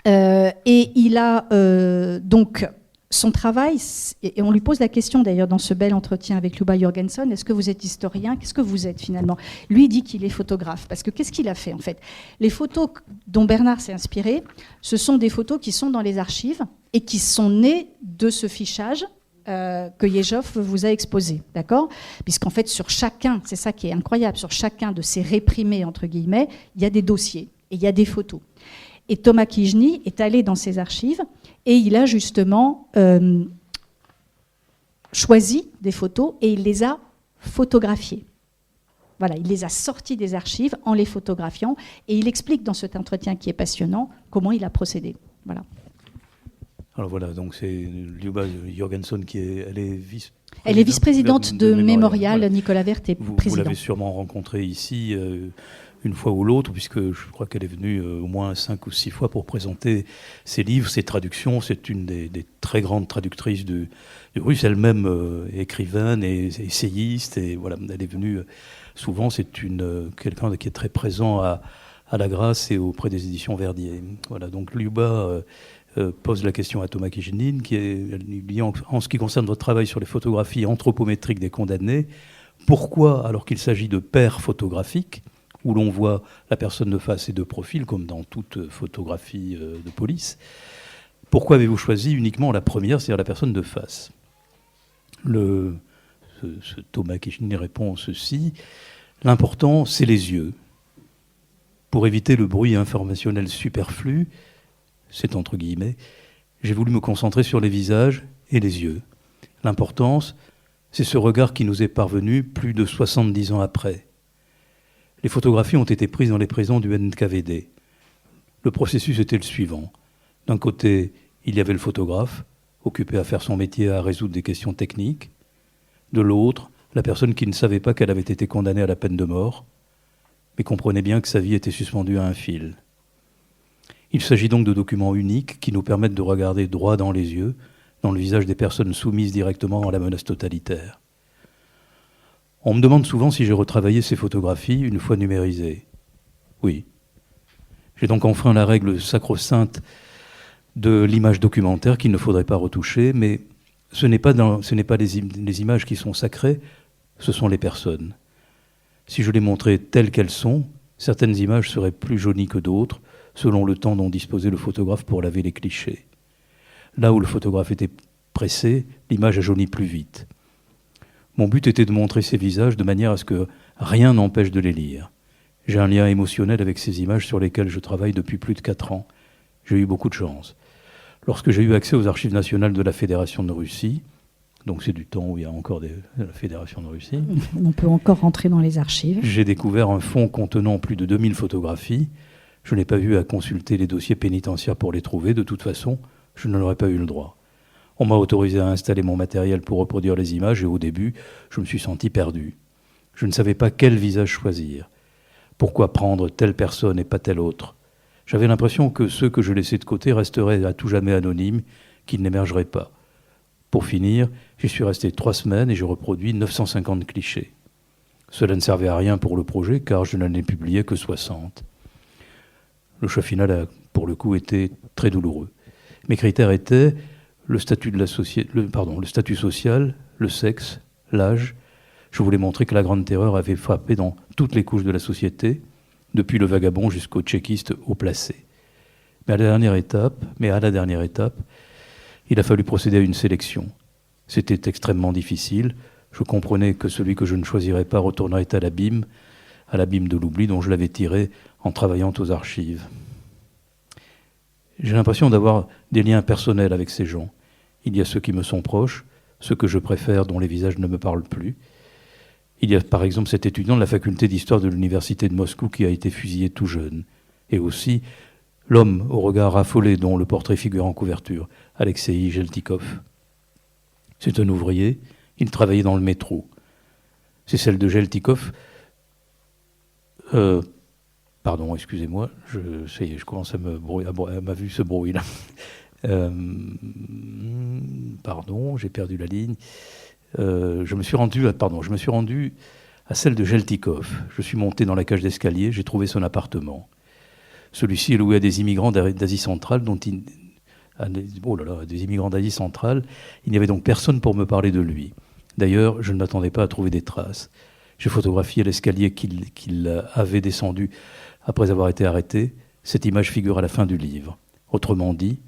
Et il a donc... Son travail, et on lui pose la question d'ailleurs dans ce bel entretien avec Luba Jorgenson, est-ce que vous êtes historien ? Qu'est-ce que vous êtes finalement ? Lui, il dit qu'il est photographe, parce que qu'est-ce qu'il a fait en fait ? Les photos dont Bernard s'est inspiré, ce sont des photos qui sont dans les archives et qui sont nées de ce fichage que Yezhov vous a exposé, d'accord ? Puisqu'en fait, sur chacun, c'est ça qui est incroyable, sur chacun de ces réprimés, entre guillemets, il y a des dossiers et il y a des photos. Et Thomas Kijnin est allé dans ces archives et il a justement choisi des photos et il les a photographiées. Voilà, il les a sorties des archives en les photographiant et il explique dans cet entretien qui est passionnant comment il a procédé. Voilà. Alors voilà, donc c'est Luba Jorgenson elle est vice-présidente de Mémorial. Voilà. Nicolas Werth est président. Vous l'avez sûrement rencontrée ici une fois ou l'autre, puisque je crois qu'elle est venue au moins 5 ou 6 fois pour présenter ses livres, ses traductions. C'est une des très grandes traductrices du russe, elle-même écrivaine et essayiste. Et voilà, elle est venue souvent. C'est quelqu'un qui est très présent à la Grâce et auprès des éditions Verdier. Voilà, donc Luba pose la question à Thomas Kijnin, il dit en ce qui concerne votre travail sur les photographies anthropométriques des condamnés, pourquoi, alors qu'il s'agit de paires photographiques, où l'on voit la personne de face et de profil, comme dans toute photographie de police, pourquoi avez-vous choisi uniquement la première, c'est-à-dire la personne de face ? Ce Thomas Kijnin répond ceci, l'important, c'est les yeux. Pour éviter le bruit informationnel superflu, c'est entre guillemets, j'ai voulu me concentrer sur les visages et les yeux. L'importance, c'est ce regard qui nous est parvenu plus de 70 ans après. Les photographies ont été prises dans les prisons du NKVD. Le processus était le suivant. D'un côté, il y avait le photographe, occupé à faire son métier, à résoudre des questions techniques. De l'autre, la personne qui ne savait pas qu'elle avait été condamnée à la peine de mort, mais comprenait bien que sa vie était suspendue à un fil. Il s'agit donc de documents uniques qui nous permettent de regarder droit dans les yeux, dans le visage des personnes soumises directement à la menace totalitaire. On me demande souvent si j'ai retravaillé ces photographies une fois numérisées. Oui. J'ai donc enfreint la règle sacro-sainte de l'image documentaire qu'il ne faudrait pas retoucher, mais ce n'est pas les images qui sont sacrées, ce sont les personnes. Si je les montrais telles qu'elles sont, certaines images seraient plus jaunies que d'autres, selon le temps dont disposait le photographe pour laver les clichés. Là où le photographe était pressé, l'image a jauni plus vite. Mon but était de montrer ces visages de manière à ce que rien n'empêche de les lire. J'ai un lien émotionnel avec ces images sur lesquelles je travaille depuis plus de 4 ans. J'ai eu beaucoup de chance. Lorsque j'ai eu accès aux archives nationales de la Fédération de Russie, donc c'est du temps où il y a encore la Fédération de Russie. On peut encore rentrer dans les archives. J'ai découvert un fonds contenant plus de 2000 photographies. Je n'ai pas eu à consulter les dossiers pénitentiaires pour les trouver. De toute façon, je n'en aurais pas eu le droit. On m'a autorisé à installer mon matériel pour reproduire les images et au début, je me suis senti perdu. Je ne savais pas quel visage choisir. Pourquoi prendre telle personne et pas telle autre ? J'avais l'impression que ceux que je laissais de côté resteraient à tout jamais anonymes, qu'ils n'émergeraient pas. Pour finir, j'y suis resté 3 semaines et j'ai reproduit 950 clichés. Cela ne servait à rien pour le projet car je n'en ai publié que 60. Le choix final a, pour le coup, été très douloureux. Mes critères étaient le statut social, le sexe, l'âge. Je voulais montrer que la Grande Terreur avait frappé dans toutes les couches de la société, depuis le vagabond jusqu'au tchéquiste haut placé. Mais à la dernière étape, il a fallu procéder à une sélection. C'était extrêmement difficile. Je comprenais que celui que je ne choisirais pas retournerait à l'abîme de l'oubli dont je l'avais tiré en travaillant aux archives. J'ai l'impression d'avoir des liens personnels avec ces gens. Il y a ceux qui me sont proches, ceux que je préfère, dont les visages ne me parlent plus. Il y a par exemple cet étudiant de la faculté d'histoire de l'université de Moscou qui a été fusillé tout jeune. Et aussi l'homme au regard affolé dont le portrait figure en couverture, Alexei Geltikov. C'est un ouvrier, il travaillait dans le métro. C'est celle de Geltikov. Pardon, excusez-moi, je commence à ma vue se brouille là. Pardon, j'ai perdu la ligne. Je me suis rendu à celle de Geltikov. Je suis monté dans la cage d'escalier, j'ai trouvé son appartement. Celui-ci est loué à des immigrants d'Asie centrale, des immigrants d'Asie centrale. Il n'y avait donc personne pour me parler de lui. D'ailleurs, je ne m'attendais pas à trouver des traces. J'ai photographié l'escalier qu'il avait descendu après avoir été arrêté. Cette image figure à la fin du livre. Autrement dit,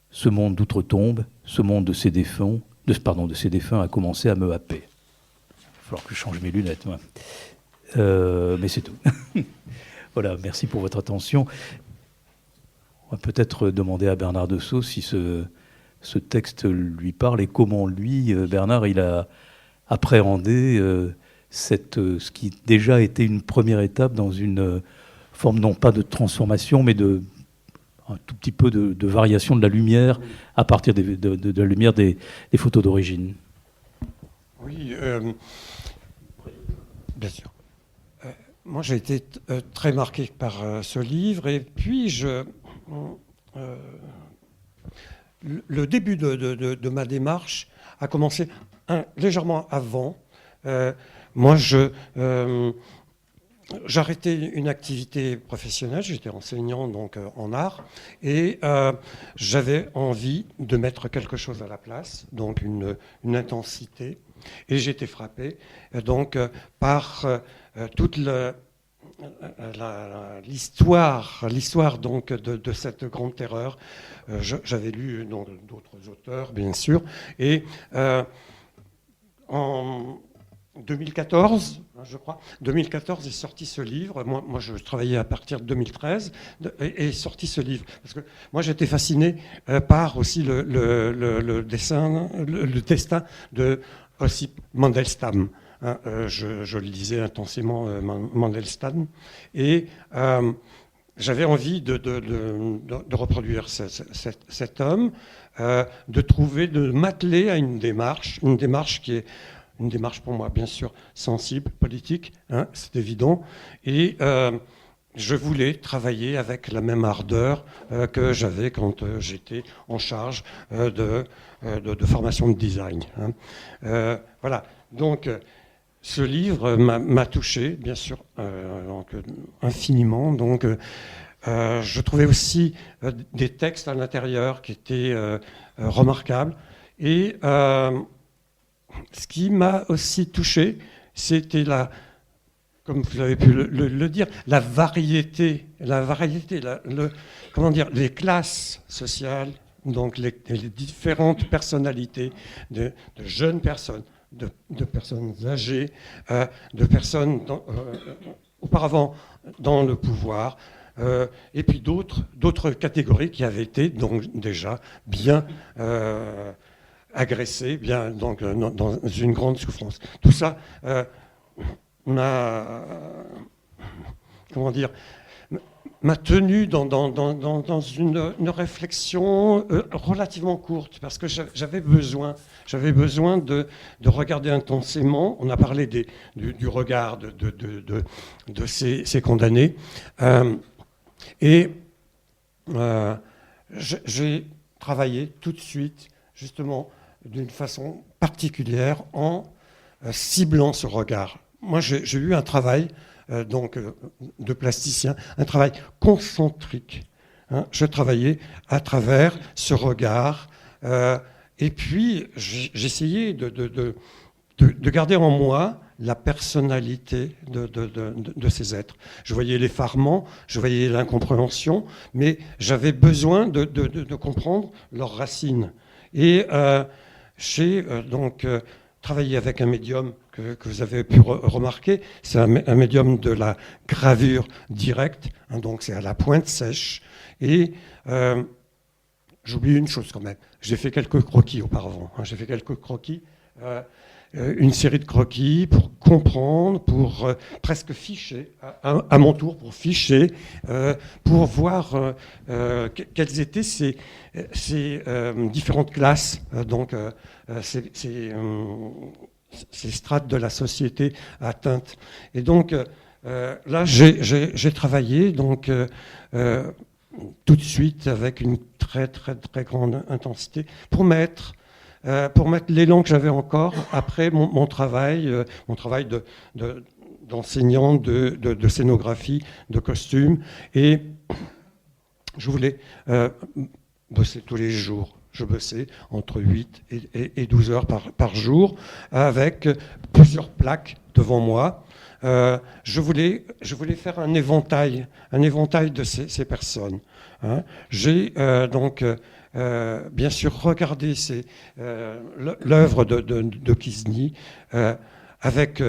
ce monde d'outre-tombe, ce monde de ses défunts a commencé à me happer. Il va falloir que je change mes lunettes, moi. Mais c'est tout. Voilà, merci pour votre attention. On va peut-être demander à Bernard Dessau si ce texte lui parle et comment lui, Bernard, il a appréhendé ce qui déjà était une première étape dans une forme non pas de transformation, mais un tout petit peu de variation de la lumière à partir de la lumière des photos d'origine. Oui, bien sûr. Moi, j'ai été très marqué par ce livre, et puis le début de ma démarche a commencé légèrement avant. Moi, j'arrêtais une activité professionnelle, j'étais enseignant donc en art, et j'avais envie de mettre quelque chose à la place, donc une intensité, et j'étais frappé donc par toute l'histoire donc de cette grande terreur. J'avais lu donc d'autres auteurs, bien sûr, et 2014, je crois. 2014 est sorti ce livre. Moi, je travaillais à partir de 2013 et est sorti ce livre. Parce que moi, j'étais fasciné par aussi le destin de Ossip Mandelstam. Je le lisais intensément, Mandelstam. Et j'avais envie de reproduire cet homme, de m'atteler à une démarche qui est une démarche pour moi, bien sûr, sensible, politique, c'est évident. Et je voulais travailler avec la même ardeur que j'avais quand j'étais en charge de formation de design. Voilà. Donc, ce livre m'a touché, bien sûr, infiniment. Donc, je trouvais aussi des textes à l'intérieur qui étaient remarquables. Et ce qui m'a aussi touché, c'était comme vous avez pu le dire, la variété, comment dire, les classes sociales, donc les différentes personnalités de jeunes personnes, de personnes âgées, de personnes auparavant dans le pouvoir, et puis d'autres catégories qui avaient été donc déjà bien agressé, bien donc dans une grande souffrance. Tout ça m'a tenu dans une réflexion relativement courte, parce que j'avais besoin de regarder intensément. On a parlé du regard de ces condamnés, et j'ai travaillé tout de suite, justement, d'une façon particulière en ciblant ce regard. Moi, j'ai eu un travail de plasticien, un travail concentrique. Je travaillais à travers ce regard, et puis j'essayais de garder en moi la personnalité de ces êtres. Je voyais l'effarement, je voyais l'incompréhension, mais j'avais besoin de comprendre leurs racines. Et j'ai donc travaillé avec un médium que vous avez pu remarquer. C'est un médium de la gravure directe, donc c'est à la pointe sèche. Et j'oublie une chose quand même. J'ai fait quelques croquis auparavant. J'ai fait quelques croquis, une série de croquis pour comprendre, pour presque ficher, à mon tour, pour ficher, pour voir quelles étaient ces différentes classes, ces strates de la société atteintes. Et donc, là, j'ai travaillé donc, tout de suite avec une très, très, très grande intensité pour mettre l'élan que j'avais encore après mon travail d'enseignant de scénographie, de costume. Et je voulais bosser tous les jours. Je bossais entre 8 et 12 heures par jour avec plusieurs plaques devant moi. Je voulais faire un éventail de ces personnes. J'ai donc bien sûr regardé l'œuvre de Kiesny avec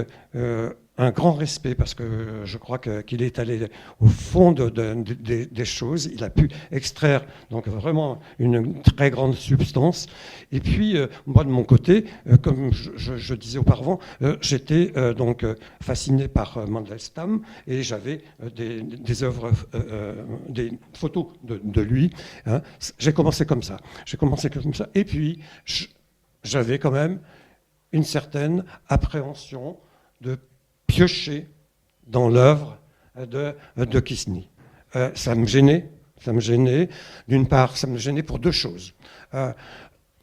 un grand respect, parce que je crois qu'il est allé au fond des choses. Il a pu extraire donc vraiment une très grande substance. Et puis, moi, de mon côté, comme je disais auparavant, j'étais donc fasciné par Mandelstam, et j'avais des œuvres, des photos de lui. J'ai commencé comme ça. Et puis, j'avais quand même une certaine appréhension de piocher dans l'œuvre de Kiesny. Ça me gênait. D'une part, ça me gênait pour deux choses.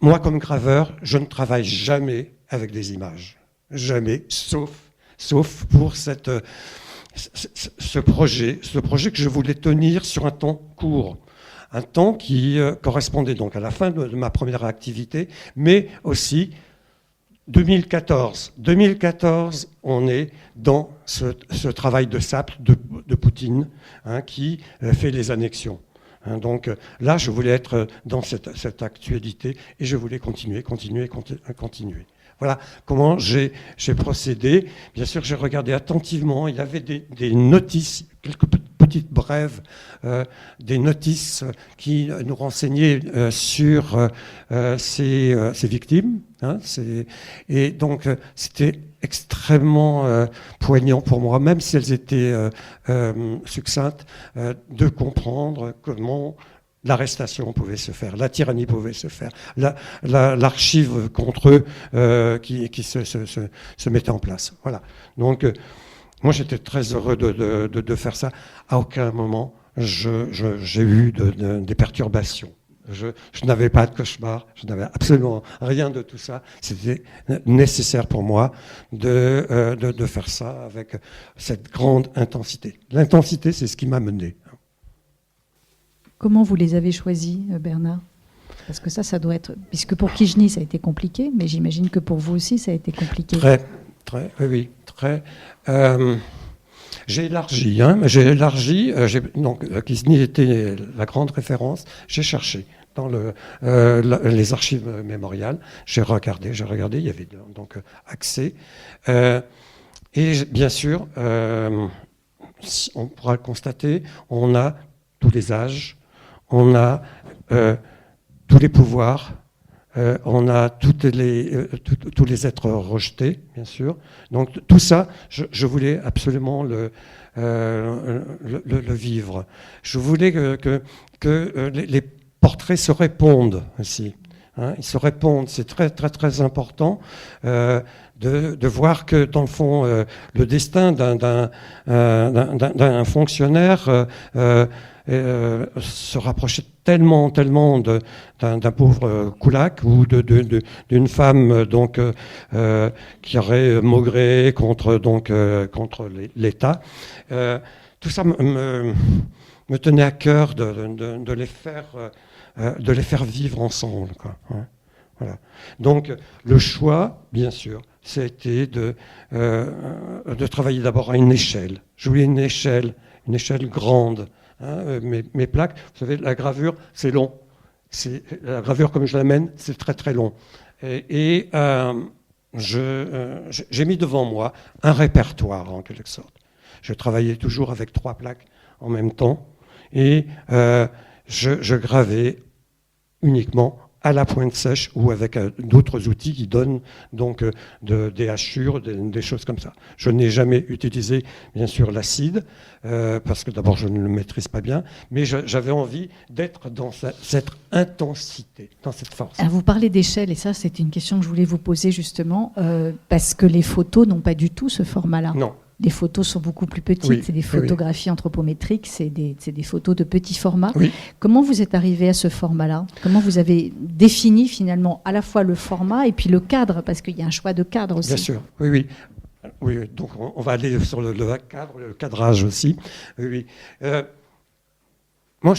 Moi, comme graveur, je ne travaille jamais avec des images. Jamais, sauf pour ce projet que je voulais tenir sur un temps court. Un temps qui correspondait donc à la fin de ma première activité, mais aussi 2014, on est dans ce travail de sape de Poutine, qui fait les annexions. Donc là, je voulais être dans cette actualité, et je voulais continuer. Voilà comment j'ai procédé. Bien sûr, j'ai regardé attentivement. Il y avait des notices, quelques petites brèves, des notices qui nous renseignaient sur ces victimes. Hein, et donc, c'était extrêmement poignant pour moi, même si elles étaient succinctes, de comprendre comment l'arrestation pouvait se faire, la tyrannie pouvait se faire, l'archive contre eux qui se mettait en place. Voilà. Donc, moi, j'étais très heureux de faire ça. À aucun moment, j'ai eu des perturbations. Je n'avais pas de cauchemar, je n'avais absolument rien de tout ça. C'était nécessaire pour moi de faire ça avec cette grande intensité. L'intensité, c'est ce qui m'a mené. Comment vous les avez choisis, Bernard ? Parce que ça doit être... Puisque pour Kijni, ça a été compliqué, mais j'imagine que pour vous aussi, ça a été compliqué. Oui, très. J'ai élargi. Donc, Kijni était la grande référence. J'ai cherché dans les archives mémoriales. J'ai regardé. Il y avait donc accès. Et bien sûr, on pourra le constater, on a tous les âges. On a tous les pouvoirs, on a tous les êtres rejetés, bien sûr. Donc tout ça, je voulais absolument le vivre. Je voulais que les portraits se répondent aussi. Hein, ils se répondent, c'est très très très important de voir que dans le fond, le destin d'un fonctionnaire se rapprochait tellement d'un pauvre Koulak ou d'une femme donc qui aurait maugré contre l'État. Tout ça me tenait à cœur de les faire vivre ensemble, quoi. Hein, voilà. Donc le choix, bien sûr, c'était de travailler d'abord à une échelle. Je voulais une échelle grande. Hein, mes plaques, vous savez, la gravure, c'est long. La gravure, comme je l'amène, c'est très très long. Et j'ai mis devant moi un répertoire, en quelque sorte. Je travaillais toujours avec 3 plaques en même temps. Et je gravais uniquement à la pointe sèche ou avec d'autres outils qui donnent donc des hachures, des choses comme ça. Je n'ai jamais utilisé, bien sûr, l'acide, parce que d'abord, je ne le maîtrise pas bien, mais j'avais envie d'être dans cette intensité, dans cette force. Alors vous parlez d'échelle, et ça, c'est une question que je voulais vous poser justement, parce que les photos n'ont pas du tout ce format-là. Non. Les photos sont beaucoup plus petites, oui, c'est des photographies anthropométriques, c'est des photos de petits formats. Oui. Comment vous êtes arrivé à ce format-là ? Comment vous avez défini finalement à la fois le format et puis le cadre, parce qu'il y a un choix de cadre aussi. Bien sûr, oui. Oui, donc on va aller sur le cadre, le cadrage aussi. Oui. Moi,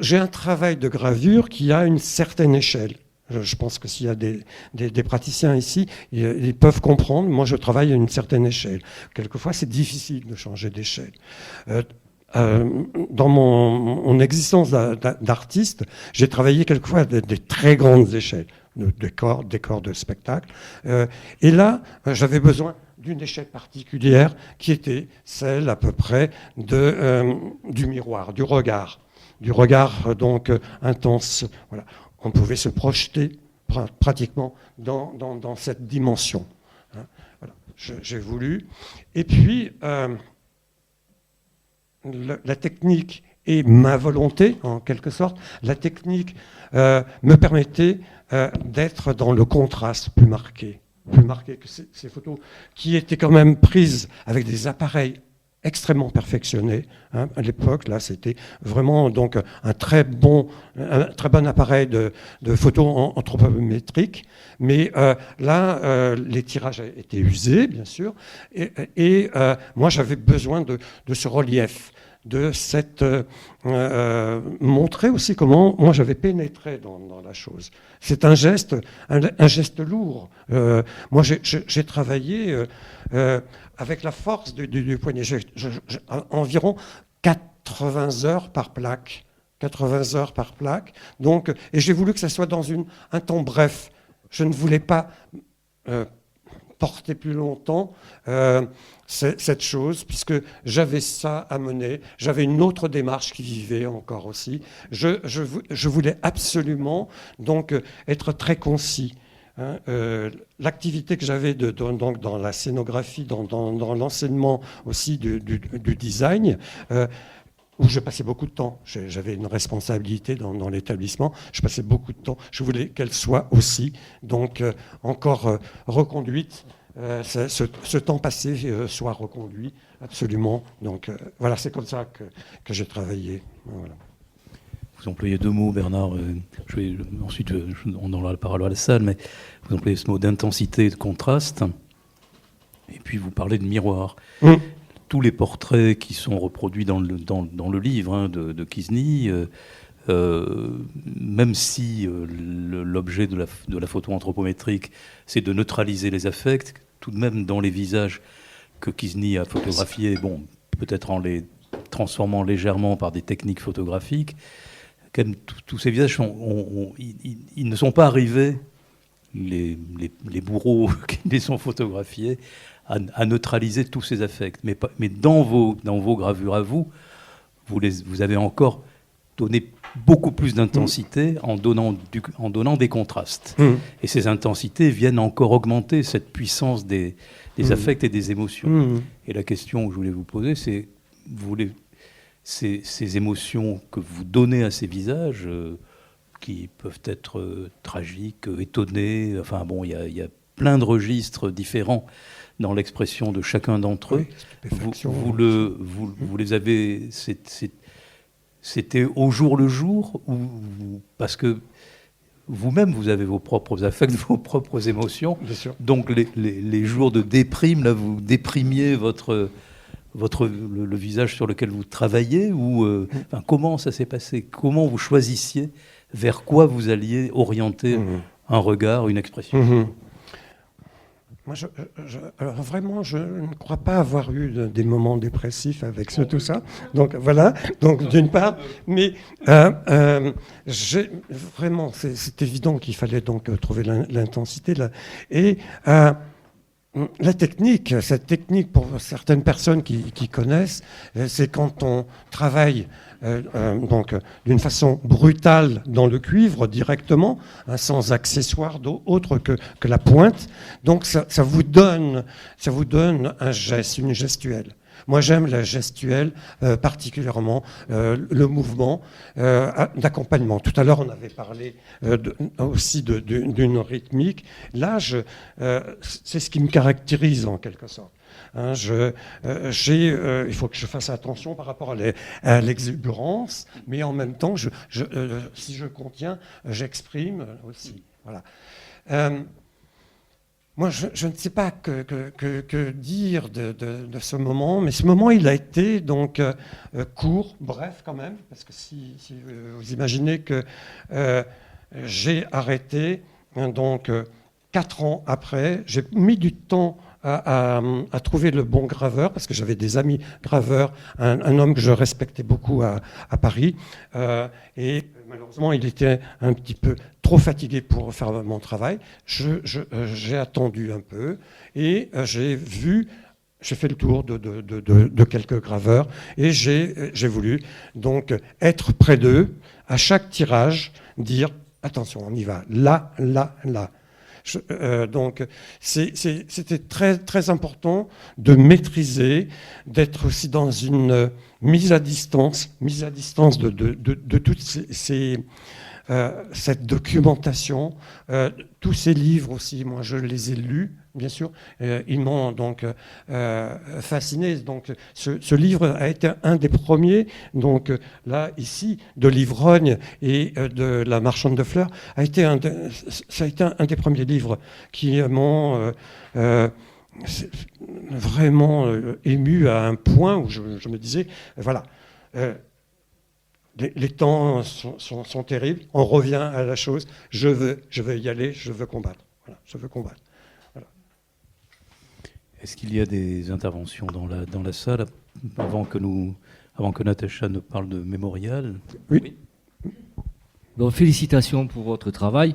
j'ai un travail de gravure qui a une certaine échelle. Je pense que s'il y a des praticiens ici, ils peuvent comprendre. Moi, je travaille à une certaine échelle. Quelquefois, c'est difficile de changer d'échelle. Dans mon existence d'artiste, j'ai travaillé quelquefois à des très grandes échelles, des corps de spectacle. Et là, j'avais besoin d'une échelle particulière qui était celle à peu près du miroir, du regard donc intense. Voilà. On pouvait se projeter pratiquement dans cette dimension. Hein, voilà. J'ai voulu. Et puis, la technique et ma volonté, en quelque sorte, la technique me permettait d'être dans le contraste plus marqué que ces photos, qui étaient quand même prises avec des appareils extrêmement perfectionné. Hein. À l'époque, là, c'était vraiment donc un très bon appareil de photo anthropométrique. Mais là, les tirages étaient usés, bien sûr. Et moi, j'avais besoin de ce relief, de cette montrer aussi comment moi j'avais pénétré dans la chose. C'est un geste lourd. Moi, j'ai travaillé avec la force du poignet. Environ 80 heures par plaque. 80 heures par plaque. Donc, et j'ai voulu que ça soit dans un temps bref. Je ne voulais pas porter plus longtemps cette chose, puisque j'avais ça à mener, j'avais une autre démarche qui vivait encore aussi. Je voulais absolument donc être très concis. Hein, l'activité que j'avais donc dans la scénographie, dans l'enseignement aussi du design, où je passais beaucoup de temps. J'avais une responsabilité dans l'établissement. Je passais beaucoup de temps. Je voulais qu'elle soit aussi donc encore reconduite. Ce temps passé soit reconduit absolument. Donc voilà, c'est comme ça que j'ai travaillé. Voilà. Vous employez deux mots, Bernard. Ensuite, on donnera la parole à la salle, mais vous employez ce mot d'intensité et de contraste. Et puis vous parlez de miroir. Tous les portraits qui sont reproduits dans le livre hein, de Kizny, même si l'objet de la photo anthropométrique, c'est de neutraliser les affects, tout de même dans les visages que Kizny a photographiés, bon, peut-être en les transformant légèrement par des techniques photographiques, tous ces visages, ils ne sont pas arrivés, les bourreaux qui les ont photographiés, à neutraliser tous ces affects. Mais dans vos gravures à vous avez encore donné beaucoup plus d'intensité en donnant des contrastes. Et ces intensités viennent encore augmenter cette puissance des affects et des émotions. Et la question que je voulais vous poser, c'est ces émotions que vous donnez à ces visages, qui peuvent être tragiques, étonnés, enfin bon, il y a plein de registres différents dans l'expression de chacun d'entre eux. Vous les avez... C'était au jour le jour, parce que vous-même, vous avez vos propres affects, vos propres émotions. Bien sûr. Donc les jours de déprime, là, vous déprimiez le visage sur lequel vous travaillez, ou comment ça s'est passé? Comment vous choisissiez vers quoi vous alliez orienter un regard, une expression? Moi, alors vraiment, je ne crois pas avoir eu des moments dépressifs avec tout ça. Donc voilà, donc d'une part, mais vraiment, c'est évident qu'il fallait donc trouver l'intensité là. Et la technique, cette technique pour certaines personnes qui connaissent, c'est quand on travaille donc d'une façon brutale dans le cuivre directement, hein, sans accessoire autre que la pointe. Donc ça vous donne un geste, une gestuelle. Moi, j'aime la gestuelle, particulièrement le mouvement d'accompagnement. Tout à l'heure, on avait parlé aussi d'une rythmique. Là, c'est ce qui me caractérise en quelque sorte. Hein, il faut que je fasse attention par rapport à l'exubérance, mais en même temps, si je contiens, j'exprime aussi. Voilà. Moi, je ne sais pas que dire de ce moment, mais ce moment, il a été donc court, bref quand même, parce que si vous imaginez que j'ai arrêté, hein, donc 4 ans après, j'ai mis du temps à trouver le bon graveur, parce que j'avais des amis graveurs, un homme que je respectais beaucoup à Paris, et malheureusement, il était un petit peu trop fatigué pour faire mon travail. J'ai attendu un peu et j'ai fait le tour de quelques graveurs et j'ai voulu donc être près d'eux, à chaque tirage, dire attention, on y va, là, là, là. Donc, c'était très, très important de maîtriser, d'être aussi dans une mise à distance de toutes cette documentation, tous ces livres aussi, moi je les ai lus, bien sûr, ils m'ont donc fasciné. Donc ce livre a été un des premiers, donc là ici, de l'ivrogne et de la marchande de fleurs, ça a été un des premiers livres qui m'ont vraiment ému à un point où je me disais, voilà. Les temps sont terribles, on revient à la chose, je veux y aller, je veux combattre. Voilà, je veux combattre. Voilà. Est-ce qu'il y a des interventions dans la salle avant que Natacha ne parle de mémorial? Oui. Donc félicitations pour votre travail.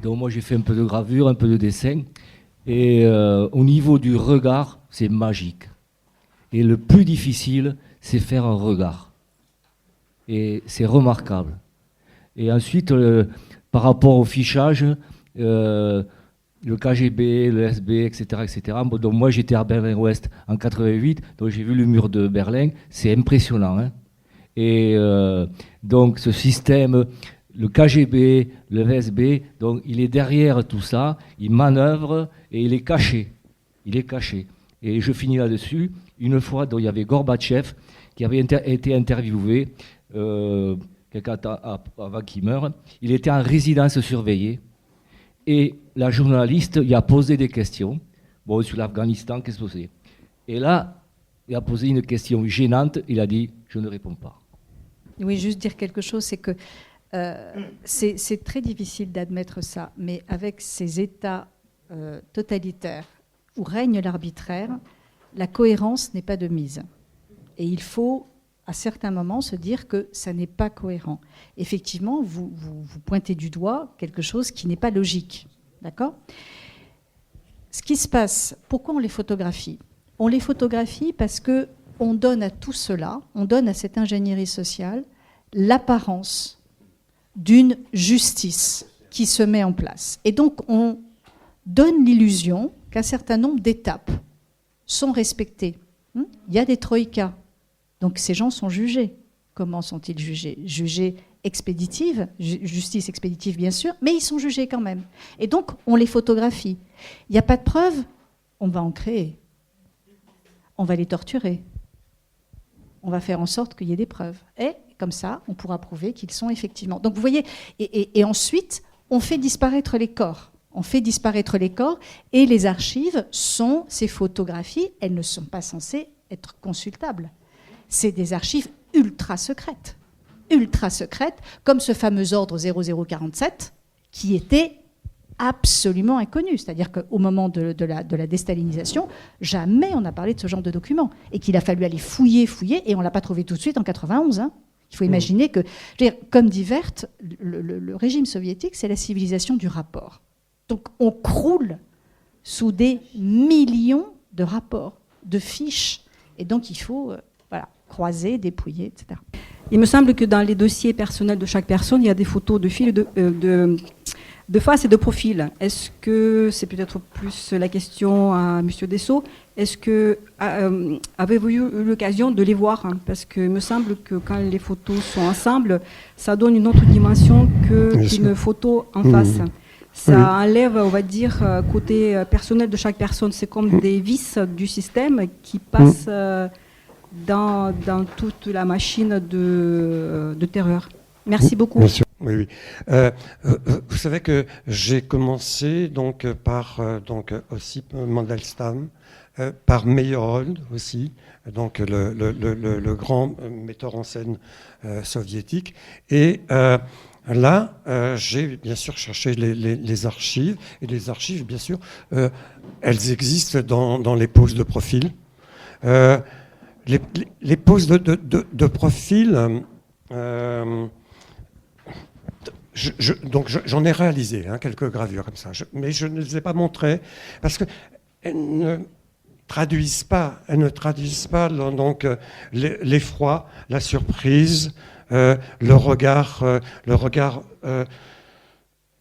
Donc moi j'ai fait un peu de gravure, un peu de dessin. Et au niveau du regard, c'est magique. Et le plus difficile, c'est faire un regard. Et c'est remarquable. Et ensuite, par rapport au fichage, le KGB, le SB, etc., etc. Donc moi, j'étais à Berlin-Ouest en 88, donc j'ai vu le mur de Berlin. C'est impressionnant. Hein. Et donc ce système, le KGB, le VSB, donc il est derrière tout ça, il manœuvre et il est caché. Il est caché. Et je finis là-dessus. Une fois, donc, il y avait Gorbatchev qui avait été interviewé quelques temps avant qu'il meure. Il était en résidence surveillée. Et la journaliste y a posé des questions. Bon, sur l'Afghanistan, qu'est-ce que c'est? Et là, il a posé une question gênante. Il a dit, je ne réponds pas. Oui, juste dire quelque chose, c'est que c'est très difficile d'admettre ça, mais avec ces États totalitaires où règne l'arbitraire, la cohérence n'est pas de mise. Et il faut, à certains moments, se dire que ça n'est pas cohérent. Effectivement, vous pointez du doigt quelque chose qui n'est pas logique. D'accord ? Ce qui se passe, pourquoi on les photographie ? On les photographie parce qu'on donne à tout cela, on donne à cette ingénierie sociale l'apparence d'une justice qui se met en place. Et donc, on donne l'illusion qu'un certain nombre d'étapes sont respectées. Il y a des troïkas. Donc, ces gens sont jugés. Comment sont-ils jugés ? Jugés expéditive, justice expéditive bien sûr, mais ils sont jugés quand même. Et donc, on les photographie. Il n'y a pas de preuves, on va en créer. On va les torturer. On va faire en sorte qu'il y ait des preuves. Et comme ça, on pourra prouver qu'ils sont effectivement... Donc vous voyez, et ensuite, on fait disparaître les corps. On fait disparaître les corps, et les archives sont ces photographies, elles ne sont pas censées être consultables. C'est des archives ultra secrètes, comme ce fameux ordre 0047, qui était absolument inconnu. C'est-à-dire qu'au moment de la déstalinisation, jamais on n'a parlé de ce genre de documents. Et qu'il a fallu aller fouiller, et on ne l'a pas trouvé tout de suite en 91. Hein. Il faut imaginer que, comme dit Werth, le régime soviétique, c'est la civilisation du rapport. Donc on croule sous des millions de rapports, de fiches. Et donc il faut croiser, dépouiller, etc. Il me semble que dans les dossiers personnels de chaque personne, il y a des photos de fil de face et de profil. Est-ce que, c'est peut-être plus la question à M. Dessau, est-ce que avez-vous eu l'occasion de les voir, hein? Parce qu'il me semble que quand les photos sont ensemble, ça donne une autre dimension qu'une photo en face. Ça enlève, on va dire, côté personnel de chaque personne. C'est comme des vis du système qui passent dans toute la machine de terreur. Merci beaucoup. Bien sûr. Oui. Vous savez que j'ai commencé donc par Ossip Mandelstam, par Meyerhold aussi, donc le grand metteur en scène soviétique. Et là, j'ai bien sûr cherché les archives. Et les archives, bien sûr, elles existent dans les poses de profil. Les poses de profil... donc j'en ai réalisé quelques gravures comme ça, mais je ne les ai pas montrées parce qu'elles ne traduisent pas donc l'effroi, la surprise, le regard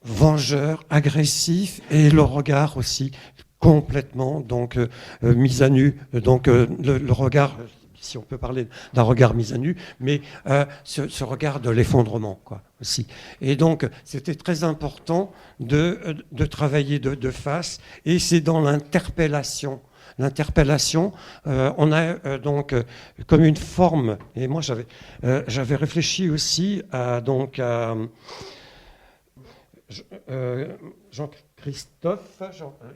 vengeur, agressif, et le regard aussi complètement donc mis à nu, donc le regard, si on peut parler d'un regard mis à nu, mais ce regard de l'effondrement, quoi, aussi. Et donc, c'était très important de travailler de face, et c'est dans l'interpellation. L'interpellation, on a donc comme une forme, et moi j'avais réfléchi aussi à Jean-Christophe,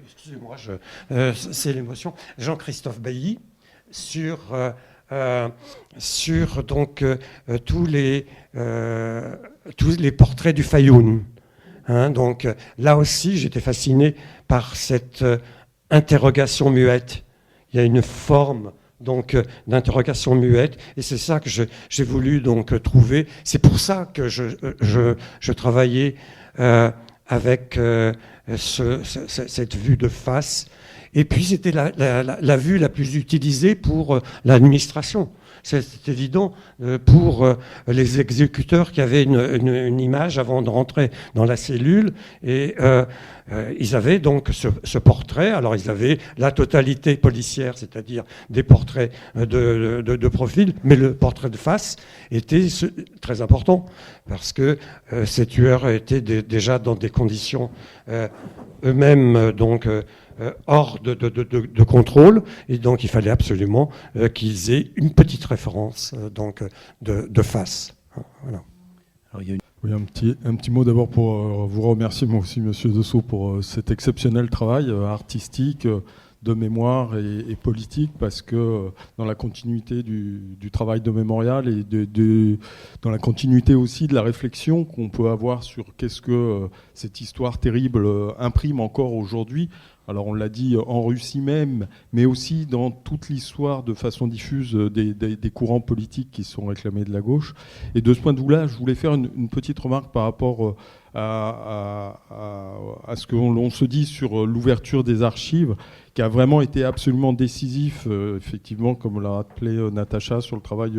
excusez-moi, c'est l'émotion, Jean-Christophe Bailly, sur donc tous les portraits du Fayoum. Donc là aussi, j'étais fasciné par cette interrogation muette. Il y a une forme donc d'interrogation muette, et c'est ça que j'ai voulu donc trouver. C'est pour ça que je travaillais avec cette vue de face. Et puis c'était la vue la plus utilisée pour l'administration. C'est évident pour les exécuteurs qui avaient une image avant de rentrer dans la cellule. Et ils avaient donc ce portrait. Alors ils avaient la totalité policière, c'est-à-dire des portraits de profil, mais le portrait de face était très important parce que ces tueurs étaient déjà dans des conditions eux-mêmes donc hors de contrôle, et donc il fallait absolument qu'ils aient une petite référence donc de face. Voilà. Alors, il y a Oui, un petit mot d'abord pour vous remercier, moi aussi, Monsieur Dessau, pour cet exceptionnel travail artistique, de mémoire et politique, parce que dans la continuité du travail de Mémorial et dans la continuité aussi de la réflexion qu'on peut avoir sur qu'est-ce que cette histoire terrible imprime encore aujourd'hui. Alors on l'a dit en Russie même, mais aussi dans toute l'histoire de façon diffuse des courants politiques qui sont réclamés de la gauche. Et de ce point de vue-là, je voulais faire une petite remarque par rapport à ce que l'on se dit sur l'ouverture des archives, qui a vraiment été absolument décisif, effectivement, comme l'a rappelé Natacha, sur le travail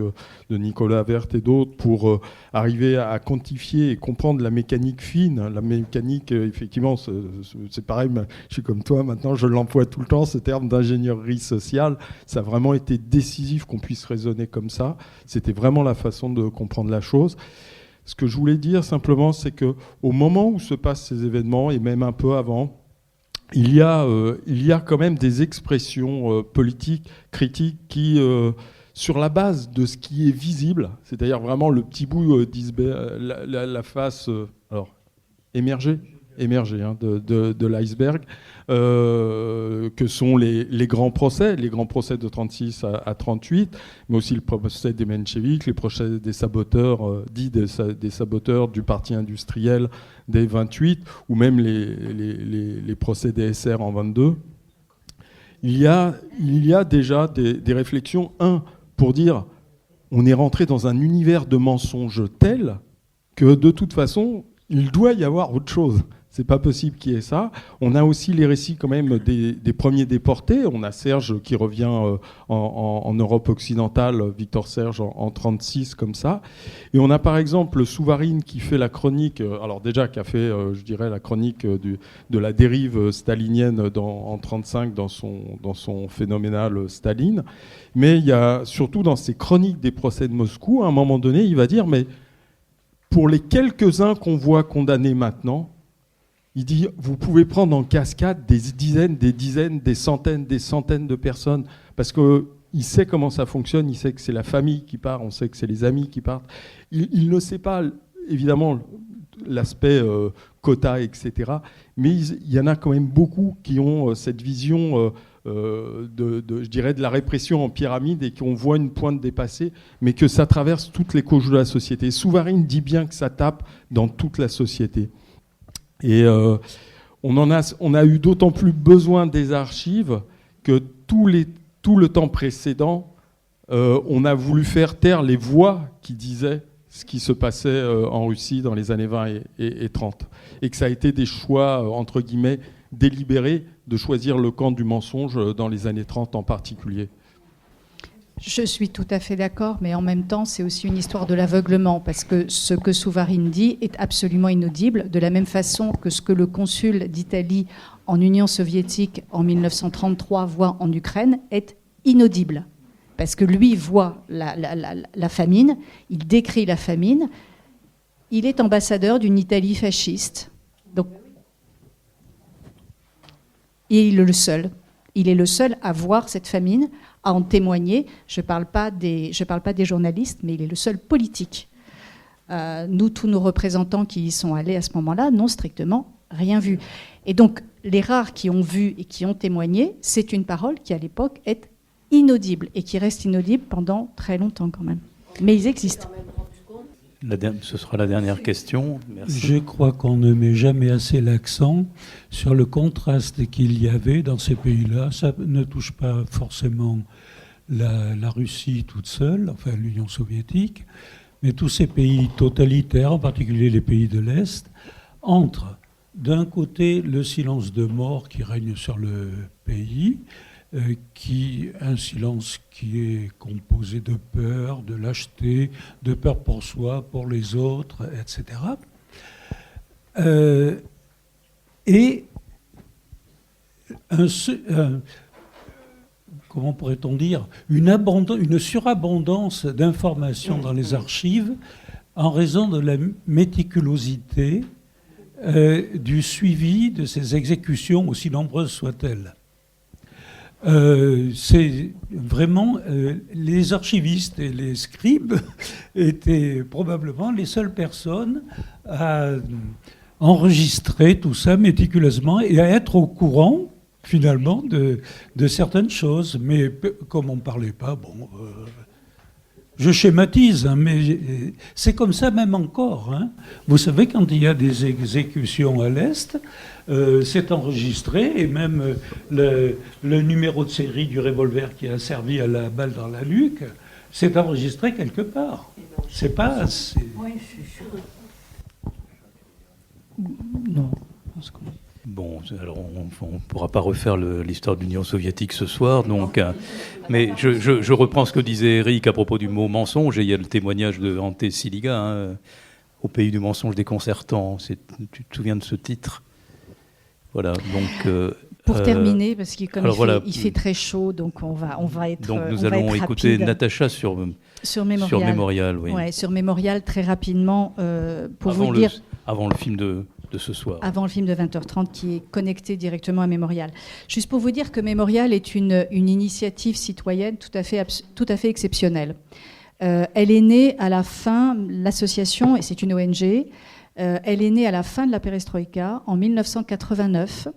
de Nicolas Vert et d'autres, pour arriver à quantifier et comprendre la mécanique fine. La mécanique, effectivement, c'est pareil, je suis comme toi, maintenant je l'emploie tout le temps, ce terme d'ingénierie sociale. Ça a vraiment été décisif qu'on puisse raisonner comme ça. C'était vraiment la façon de comprendre la chose. Ce que je voulais dire simplement, c'est qu'au moment où se passent ces événements, et même un peu avant, il y a quand même des expressions politiques, critiques, qui, sur la base de ce qui est visible, c'est-à-dire vraiment le petit bout d'iceberg, la face émergée de l'iceberg, que sont les grands procès de 36 à 38, mais aussi le procès des Mencheviks, les procès des saboteurs, des saboteurs du parti industriel des 28, ou même les procès des SR en 22. Il y a déjà des réflexions, pour dire on est rentré dans un univers de mensonges tel que de toute façon, il doit y avoir autre chose. C'est pas possible qu'il y ait ça. On a aussi les récits quand même des premiers déportés. On a Serge qui revient en Europe occidentale, Victor Serge en 36 comme ça. Et on a par exemple Souvarine qui fait la chronique, alors déjà qui a fait, je dirais, la chronique de la dérive stalinienne en 35 dans son phénoménal Staline. Mais il y a surtout dans ses chroniques des procès de Moscou, à un moment donné, il va dire, mais pour les quelques-uns qu'on voit condamnés maintenant, il dit, vous pouvez prendre en cascade des dizaines, des centaines de personnes, parce qu'il sait comment ça fonctionne, il sait que c'est la famille qui part, on sait que c'est les amis qui partent. Il ne sait pas, évidemment, l'aspect quota, etc. Mais il y en a quand même beaucoup qui ont cette vision je dirais, de la répression en pyramide et qu'on voit une pointe dépassée, mais que ça traverse toutes les couches de la société. Souvarine dit bien que ça tape dans toute la société. Et on a eu d'autant plus besoin des archives que tout le temps précédent, on a voulu faire taire les voix qui disaient ce qui se passait en Russie dans les années 20 et 30. Et que ça a été des choix, entre guillemets, délibérés de choisir le camp du mensonge dans les années 30 en particulier. Je suis tout à fait d'accord, mais en même temps, c'est aussi une histoire de l'aveuglement, parce que ce que Souvarine dit est absolument inaudible, de la même façon que ce que le consul d'Italie en Union soviétique en 1933 voit en Ukraine est inaudible. Parce que lui voit la famine, il décrit la famine, il est ambassadeur d'une Italie fasciste. Donc, et il est le seul. Il est le seul à voir cette famine, à en témoigner. Je ne parle pas des journalistes, mais il est le seul politique. Nous, tous nos représentants qui y sont allés à ce moment-là, n'ont strictement rien vu. Et donc, les rares qui ont vu et qui ont témoigné, c'est une parole qui, à l'époque, est inaudible et qui reste inaudible pendant très longtemps quand même. Mais ils existent. Ce sera la dernière question. Merci. Je crois qu'on ne met jamais assez l'accent sur le contraste qu'il y avait dans ces pays-là. Ça ne touche pas forcément la Russie toute seule, enfin l'Union soviétique, mais tous ces pays totalitaires, en particulier les pays de l'Est, entre d'un côté le silence de mort qui règne sur le pays, un silence qui est composé de peur, de lâcheté, de peur pour soi, pour les autres, etc. Et comment pourrait-on dire, une surabondance d'informations dans les archives en raison de la méticulosité du suivi de ces exécutions, aussi nombreuses soient-elles. C'est vraiment les archivistes et les scribes étaient probablement les seules personnes à enregistrer tout ça méticuleusement et à être au courant finalement de certaines choses. Mais comme on ne parlait pas, je schématise, hein, mais c'est comme ça même encore. Hein. Vous savez, quand il y a des exécutions à l'Est, c'est enregistré, et même le numéro de série du revolver qui a servi à la balle dans la nuque, c'est enregistré quelque part. C'est pas... Oui, je suis sûr. Non. Bon, alors on ne pourra pas refaire l'histoire de l'Union soviétique ce soir, donc, mais je reprends ce que disait Eric à propos du mot mensonge, et il y a le témoignage de Ante Siliga, hein, au pays du mensonge déconcertant. Tu te souviens de ce titre? Voilà, donc... Pour terminer, parce qu'il il fait très chaud, donc on va être donc nous allons écouter Natacha sur Mémorial. Oui. Ouais, sur Mémorial, très rapidement, pour avant vous dire... Avant le film de ce soir. Avant le film de 20h30 qui est connecté directement à Mémorial. Juste pour vous dire que Mémorial est une initiative citoyenne tout à fait exceptionnelle. Elle est née à la fin, l'association, et c'est une ONG, elle est née à la fin de la perestroïka, en 1989,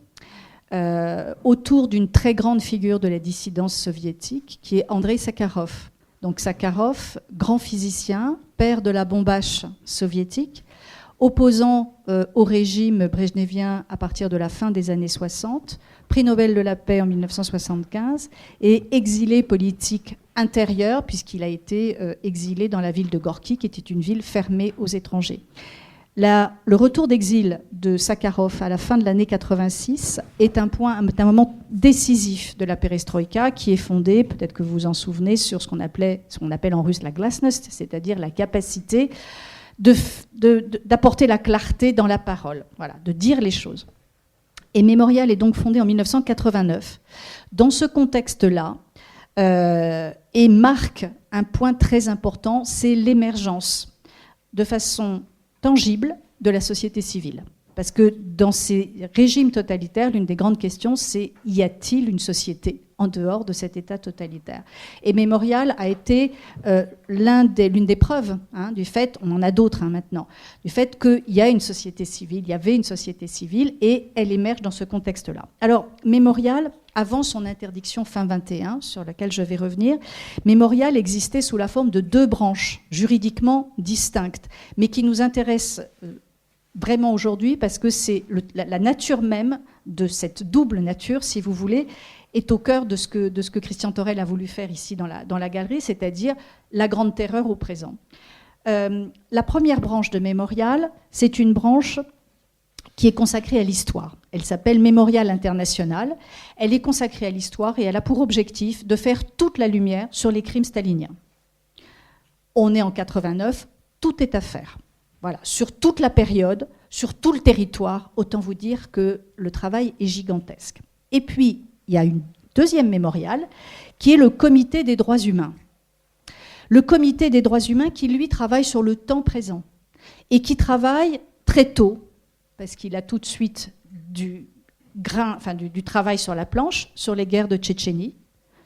autour d'une très grande figure de la dissidence soviétique, qui est Andrei Sakharov. Donc Sakharov, grand physicien, père de la bombache soviétique, opposant au régime brejnevien à partir de la fin des années 60, prix Nobel de la paix en 1975, et exilé politique intérieur, puisqu'il a été exilé dans la ville de Gorky, qui était une ville fermée aux étrangers. Le retour d'exil de Sakharov à la fin de l'année 86 est un moment décisif de la perestroïka, qui est fondé, peut-être que vous vous en souvenez, sur ce qu'on appelle en russe la glasnost, c'est-à-dire la capacité d'apporter la clarté dans la parole, voilà, de dire les choses. Et Mémorial est donc fondé en 1989. Dans ce contexte-là, et marque un point très important, c'est l'émergence de façon tangible de la société civile. Parce que dans ces régimes totalitaires, l'une des grandes questions, c'est y a-t-il une société en dehors de cet État totalitaire? Et Mémorial a été l'une des preuves du fait, on en a d'autres maintenant, du fait qu'il y a une société civile, il y avait une société civile, et elle émerge dans ce contexte-là. Alors, Mémorial, avant son interdiction fin 21, sur laquelle je vais revenir, Mémorial existait sous la forme de 2 branches juridiquement distinctes, mais qui nous intéressent vraiment aujourd'hui, parce que c'est la nature même de cette double nature, si vous voulez, est au cœur de ce que Christian Thorel a voulu faire ici dans la galerie, c'est-à-dire la grande terreur au présent. La première branche de Mémorial, c'est une branche qui est consacrée à l'histoire. Elle s'appelle Mémorial International. Elle est consacrée à l'histoire et elle a pour objectif de faire toute la lumière sur les crimes staliniens. On est en 89, tout est à faire. Voilà, sur toute la période, sur tout le territoire, autant vous dire que le travail est gigantesque. Et puis, il y a une deuxième mémorial, qui est le Comité des droits humains. Le Comité des droits humains qui, lui, travaille sur le temps présent et qui travaille très tôt, parce qu'il a tout de suite du travail sur la planche, sur les guerres de Tchétchénie,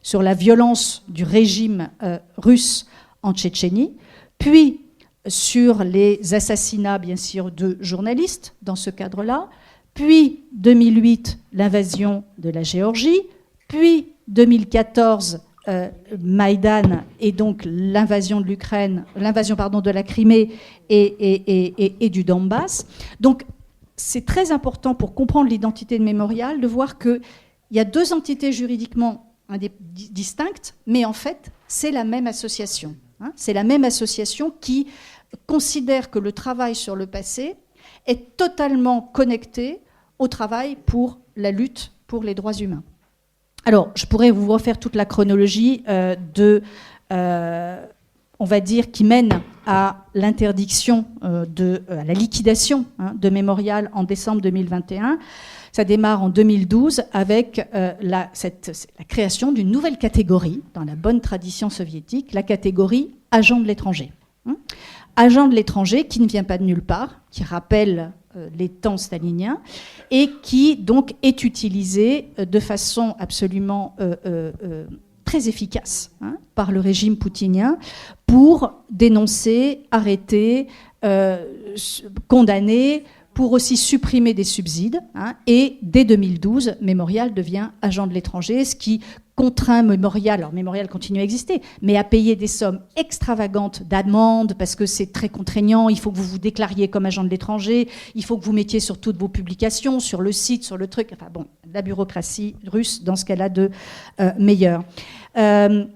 sur la violence du régime russe en Tchétchénie, puis sur les assassinats, bien sûr, de journalistes dans ce cadre-là, puis 2008, l'invasion de la Géorgie, puis 2014, Maïdan et donc l'invasion de l'Ukraine, de la Crimée et du Donbass. Donc, c'est très important pour comprendre l'identité de Mémorial de voir qu'il y a 2 entités juridiquement distinctes, mais en fait, c'est la même association. C'est la même association qui considère que le travail sur le passé est totalement connecté au travail pour la lutte pour les droits humains. Alors, je pourrais vous refaire toute la chronologie on va dire, qui mène à l'interdiction, à la liquidation de Mémorial en décembre 2021. Ça démarre en 2012 avec la création d'une nouvelle catégorie, dans la bonne tradition soviétique, la catégorie agent de l'étranger. Agent de l'étranger qui ne vient pas de nulle part, qui rappelle les temps staliniens, et qui donc est utilisé de façon absolument très efficace par le régime poutinien pour dénoncer, arrêter, condamner, pour aussi supprimer des subsides. Et dès 2012, Mémorial devient agent de l'étranger, ce qui contraint Mémorial, alors Mémorial continue à exister, mais à payer des sommes extravagantes d'amendes parce que c'est très contraignant, il faut que vous vous déclariez comme agent de l'étranger, il faut que vous mettiez sur toutes vos publications, sur le site, sur le truc, enfin bon, la bureaucratie russe dans ce qu'elle a de meilleur. Quel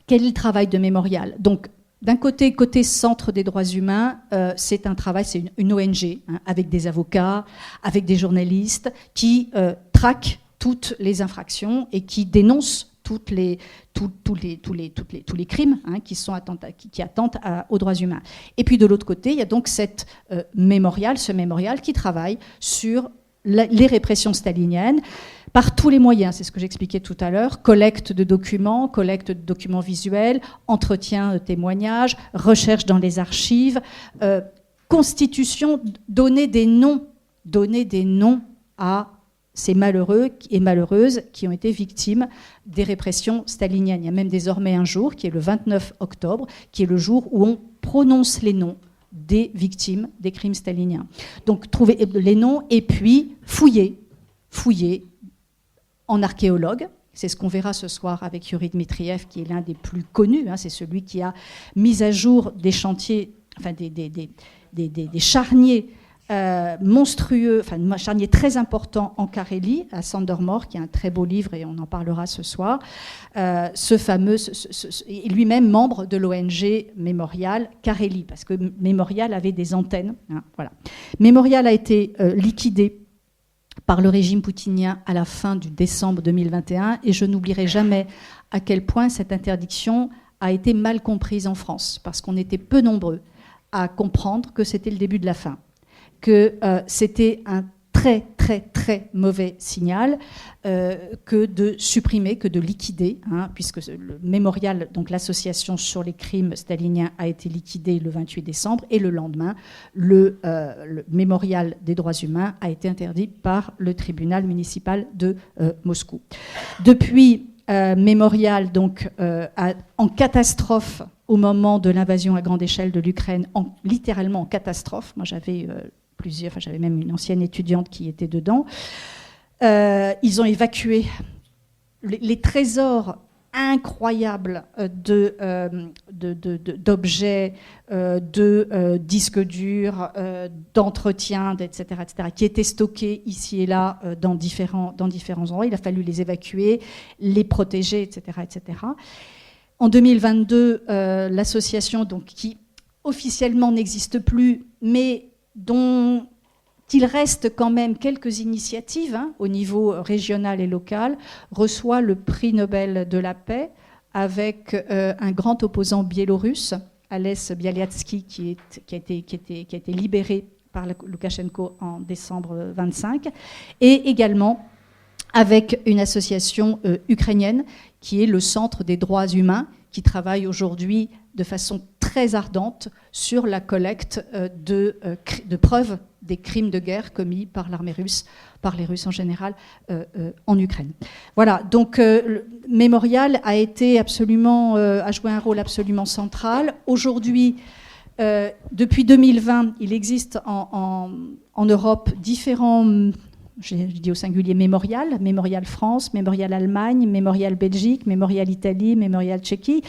est le travail de Mémorial ? Donc, d'un côté centre des droits humains, c'est un travail, c'est une ONG, avec des avocats, avec des journalistes qui traquent toutes les infractions et qui dénoncent tous les crimes qui attentent aux droits humains. Et puis de l'autre côté, il y a donc ce mémorial qui travaille sur les répressions staliniennes par tous les moyens, c'est ce que j'expliquais tout à l'heure, collecte de documents visuels, entretien de témoignages, recherche dans les archives, constitution, donner des noms à ces malheureux et malheureuses qui ont été victimes des répressions staliniennes. Il y a même désormais un jour, qui est le 29 octobre, qui est le jour où on prononce les noms des victimes des crimes staliniens. Donc trouver les noms et puis fouiller en archéologue. C'est ce qu'on verra ce soir avec Yuri Dmitriev, qui est l'un des plus connus. C'est celui qui a mis à jour des chantiers, enfin des charniers monstrueux, enfin un charnier très important en Carélie, à Sandormor, qui est un très beau livre et on en parlera ce soir. Lui-même membre de l'ONG Mémorial Carélie, parce que Mémorial avait des antennes. Voilà. Mémorial a été liquidé par le régime poutinien à la fin du décembre 2021, et je n'oublierai jamais à quel point cette interdiction a été mal comprise en France, parce qu'on était peu nombreux à comprendre que c'était le début de la fin, que c'était un très très très mauvais signal que de supprimer, que de liquider, puisque le Mémorial, donc l'association sur les crimes staliniens, a été liquidée le 28 décembre, et le lendemain, le Mémorial des droits humains a été interdit par le tribunal municipal de Moscou. Depuis, Mémorial, donc, en catastrophe au moment de l'invasion à grande échelle de l'Ukraine, littéralement en catastrophe. Moi, j'avais même une ancienne étudiante qui était dedans. Ils ont évacué les trésors incroyables d'objets, de disques durs, d'entretien, etc., qui étaient stockés ici et là dans différents endroits. Il a fallu les évacuer, les protéger, etc., etc. En 2022, l'association, donc, qui officiellement n'existe plus, mais dont il reste quand même quelques initiatives au niveau régional et local, reçoit le prix Nobel de la paix avec un grand opposant biélorusse, Ales Bialiatski, qui a été libéré par Loukachenko en décembre 25, et également avec une association ukrainienne qui est le Centre des droits humains, qui travaille aujourd'hui de façon très ardente sur la collecte de preuves des crimes de guerre commis par l'armée russe, par les Russes en général, en Ukraine. Voilà, donc Mémorial a joué un rôle absolument central. Aujourd'hui, depuis 2020, il existe en Europe différents, je dis au singulier, Mémorial, Mémorial France, Mémorial Allemagne, Mémorial Belgique, Mémorial Italie, Mémorial Tchéquie.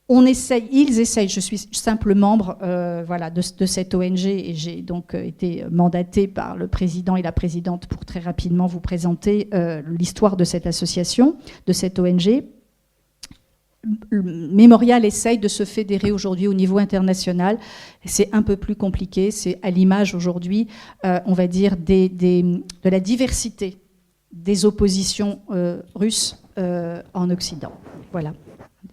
Ils essayent, je suis simple membre de cette ONG, et j'ai donc été mandatée par le président et la présidente pour très rapidement vous présenter l'histoire de cette association, de cette ONG. Mémorial essaye de se fédérer aujourd'hui au niveau international. C'est un peu plus compliqué. C'est à l'image aujourd'hui, on va dire, de la diversité des oppositions russes en Occident. Voilà.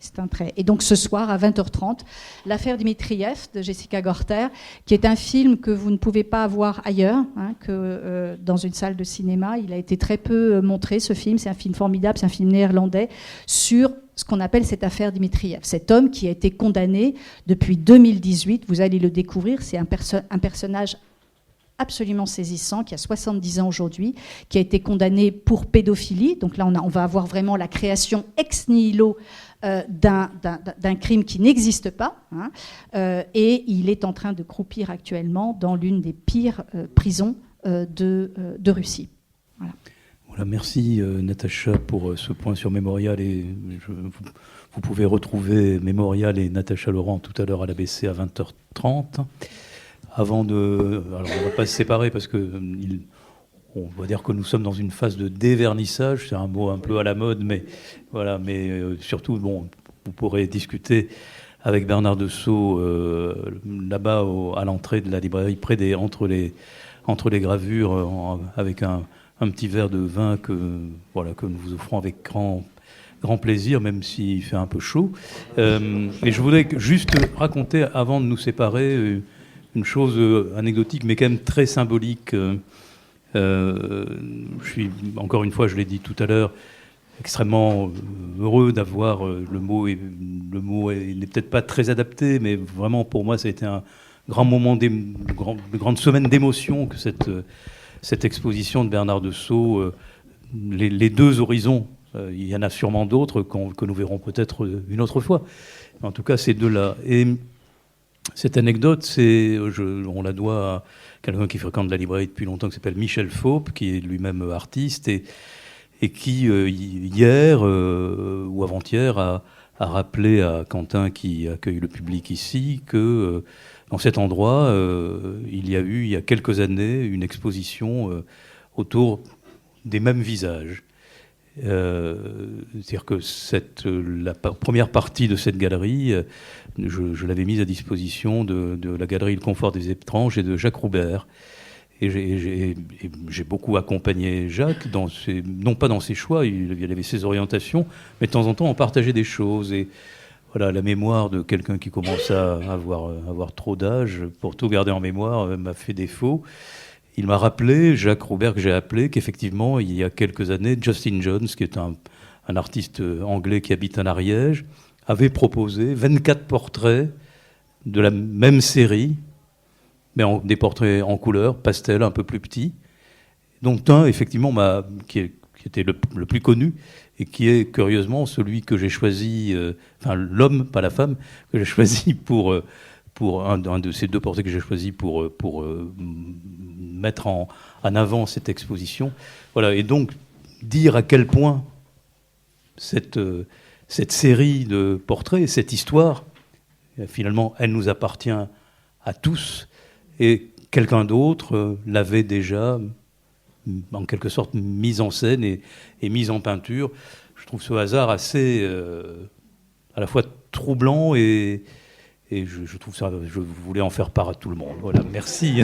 C'est un trait. Et donc ce soir à 20h30, l'affaire Dmitriev de Jessica Gorter, qui est un film que vous ne pouvez pas voir ailleurs, que dans une salle de cinéma. Il a été très peu montré, ce film. C'est un film formidable, c'est un film néerlandais sur ce qu'on appelle cette affaire Dmitriev. Cet homme qui a été condamné depuis 2018, vous allez le découvrir, c'est un personnage absolument saisissant, qui a 70 ans aujourd'hui, qui a été condamné pour pédophilie. Donc là, on va avoir vraiment la création ex nihilo d'un crime qui n'existe pas. Et il est en train de croupir actuellement dans l'une des pires prisons de Russie. Voilà. Voilà, merci Natacha pour ce point sur Mémorial. Et vous pouvez retrouver Mémorial et Natacha Laurent tout à l'heure à l'ABC à 20h30. Alors on ne va pas se séparer parce que on va dire que nous sommes dans une phase de dévernissage. C'est un mot un peu à la mode, mais voilà. Mais surtout, bon, vous pourrez discuter avec Bernard Dessau là-bas à l'entrée de la librairie, entre les gravures, avec un petit verre de vin que nous vous offrons avec grand plaisir, même s'il fait un peu chaud. Et je voudrais juste raconter, avant de nous séparer, une chose anecdotique, mais quand même très symbolique. Je suis, encore une fois, je l'ai dit tout à l'heure, extrêmement heureux d'avoir le mot n'est peut-être pas très adapté, mais vraiment pour moi ça a été un grand moment, de grande semaine d'émotion que cette exposition de Bernard Dessau, les deux horizons. Il y en a sûrement d'autres que nous verrons peut-être une autre fois. En tout cas, ces deux-là. Et cette anecdote, on la doit à quelqu'un qui fréquente la librairie depuis longtemps, qui s'appelle Michel Faupe, qui est lui-même artiste, et qui, hier ou avant-hier, a rappelé à Quentin, qui accueille le public ici, que dans cet endroit, il y a quelques années, une exposition autour des mêmes visages. C'est-à-dire que la première partie de cette galerie, je l'avais mise à disposition de la galerie Le Confort des Étranges et de Jacques Roubert. Et j'ai beaucoup accompagné Jacques, non pas dans ses choix, il avait ses orientations, mais de temps en temps on partageait des choses. Et voilà, la mémoire de quelqu'un qui commence à avoir trop d'âge, pour tout garder en mémoire, m'a fait défaut. Il m'a rappelé, Jacques Roubert, que j'ai appelé, qu'effectivement, il y a quelques années, Justin Jones, qui est un artiste anglais qui habite en Ariège, avait proposé 24 portraits de la même série, mais des portraits en couleur, pastel, un peu plus petits, dont un, effectivement, qui était le plus connu, et qui est, curieusement, celui que j'ai choisi, l'homme, pas la femme, que j'ai choisi pour un de ces deux portraits que j'ai choisi pour mettre en avant cette exposition. Voilà, et donc dire à quel point cette série de portraits, cette histoire, finalement, elle nous appartient à tous, et quelqu'un d'autre l'avait déjà, en quelque sorte, mise en scène et mise en peinture. Je trouve ce hasard assez, à la fois troublant et je trouve ça, je voulais en faire part à tout le monde. Voilà, merci.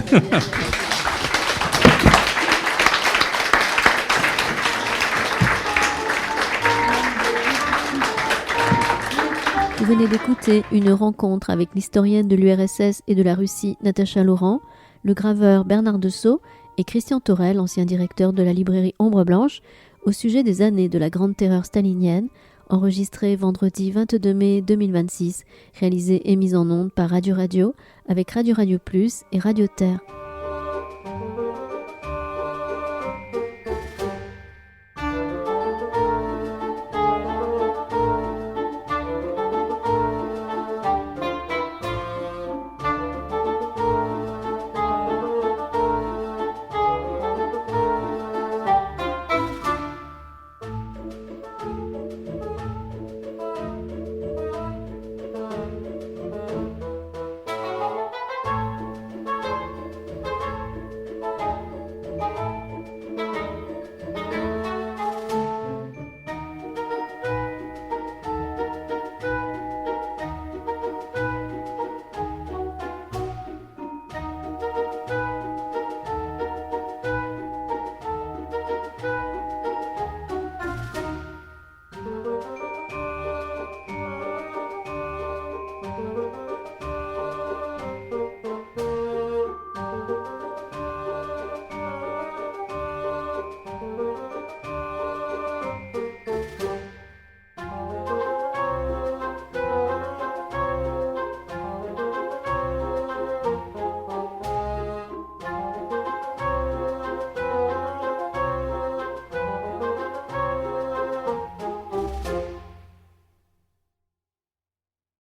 Vous venez d'écouter une rencontre avec l'historienne de l'URSS et de la Russie Natacha Laurent, le graveur Bernard Dessau et Christian Thorel, ancien directeur de la librairie Ombre Blanche, au sujet des années de la Grande Terreur stalinienne, enregistré vendredi 22 mai 2026, réalisé et mis en onde par Radio avec Radio Plus et Radio Terre.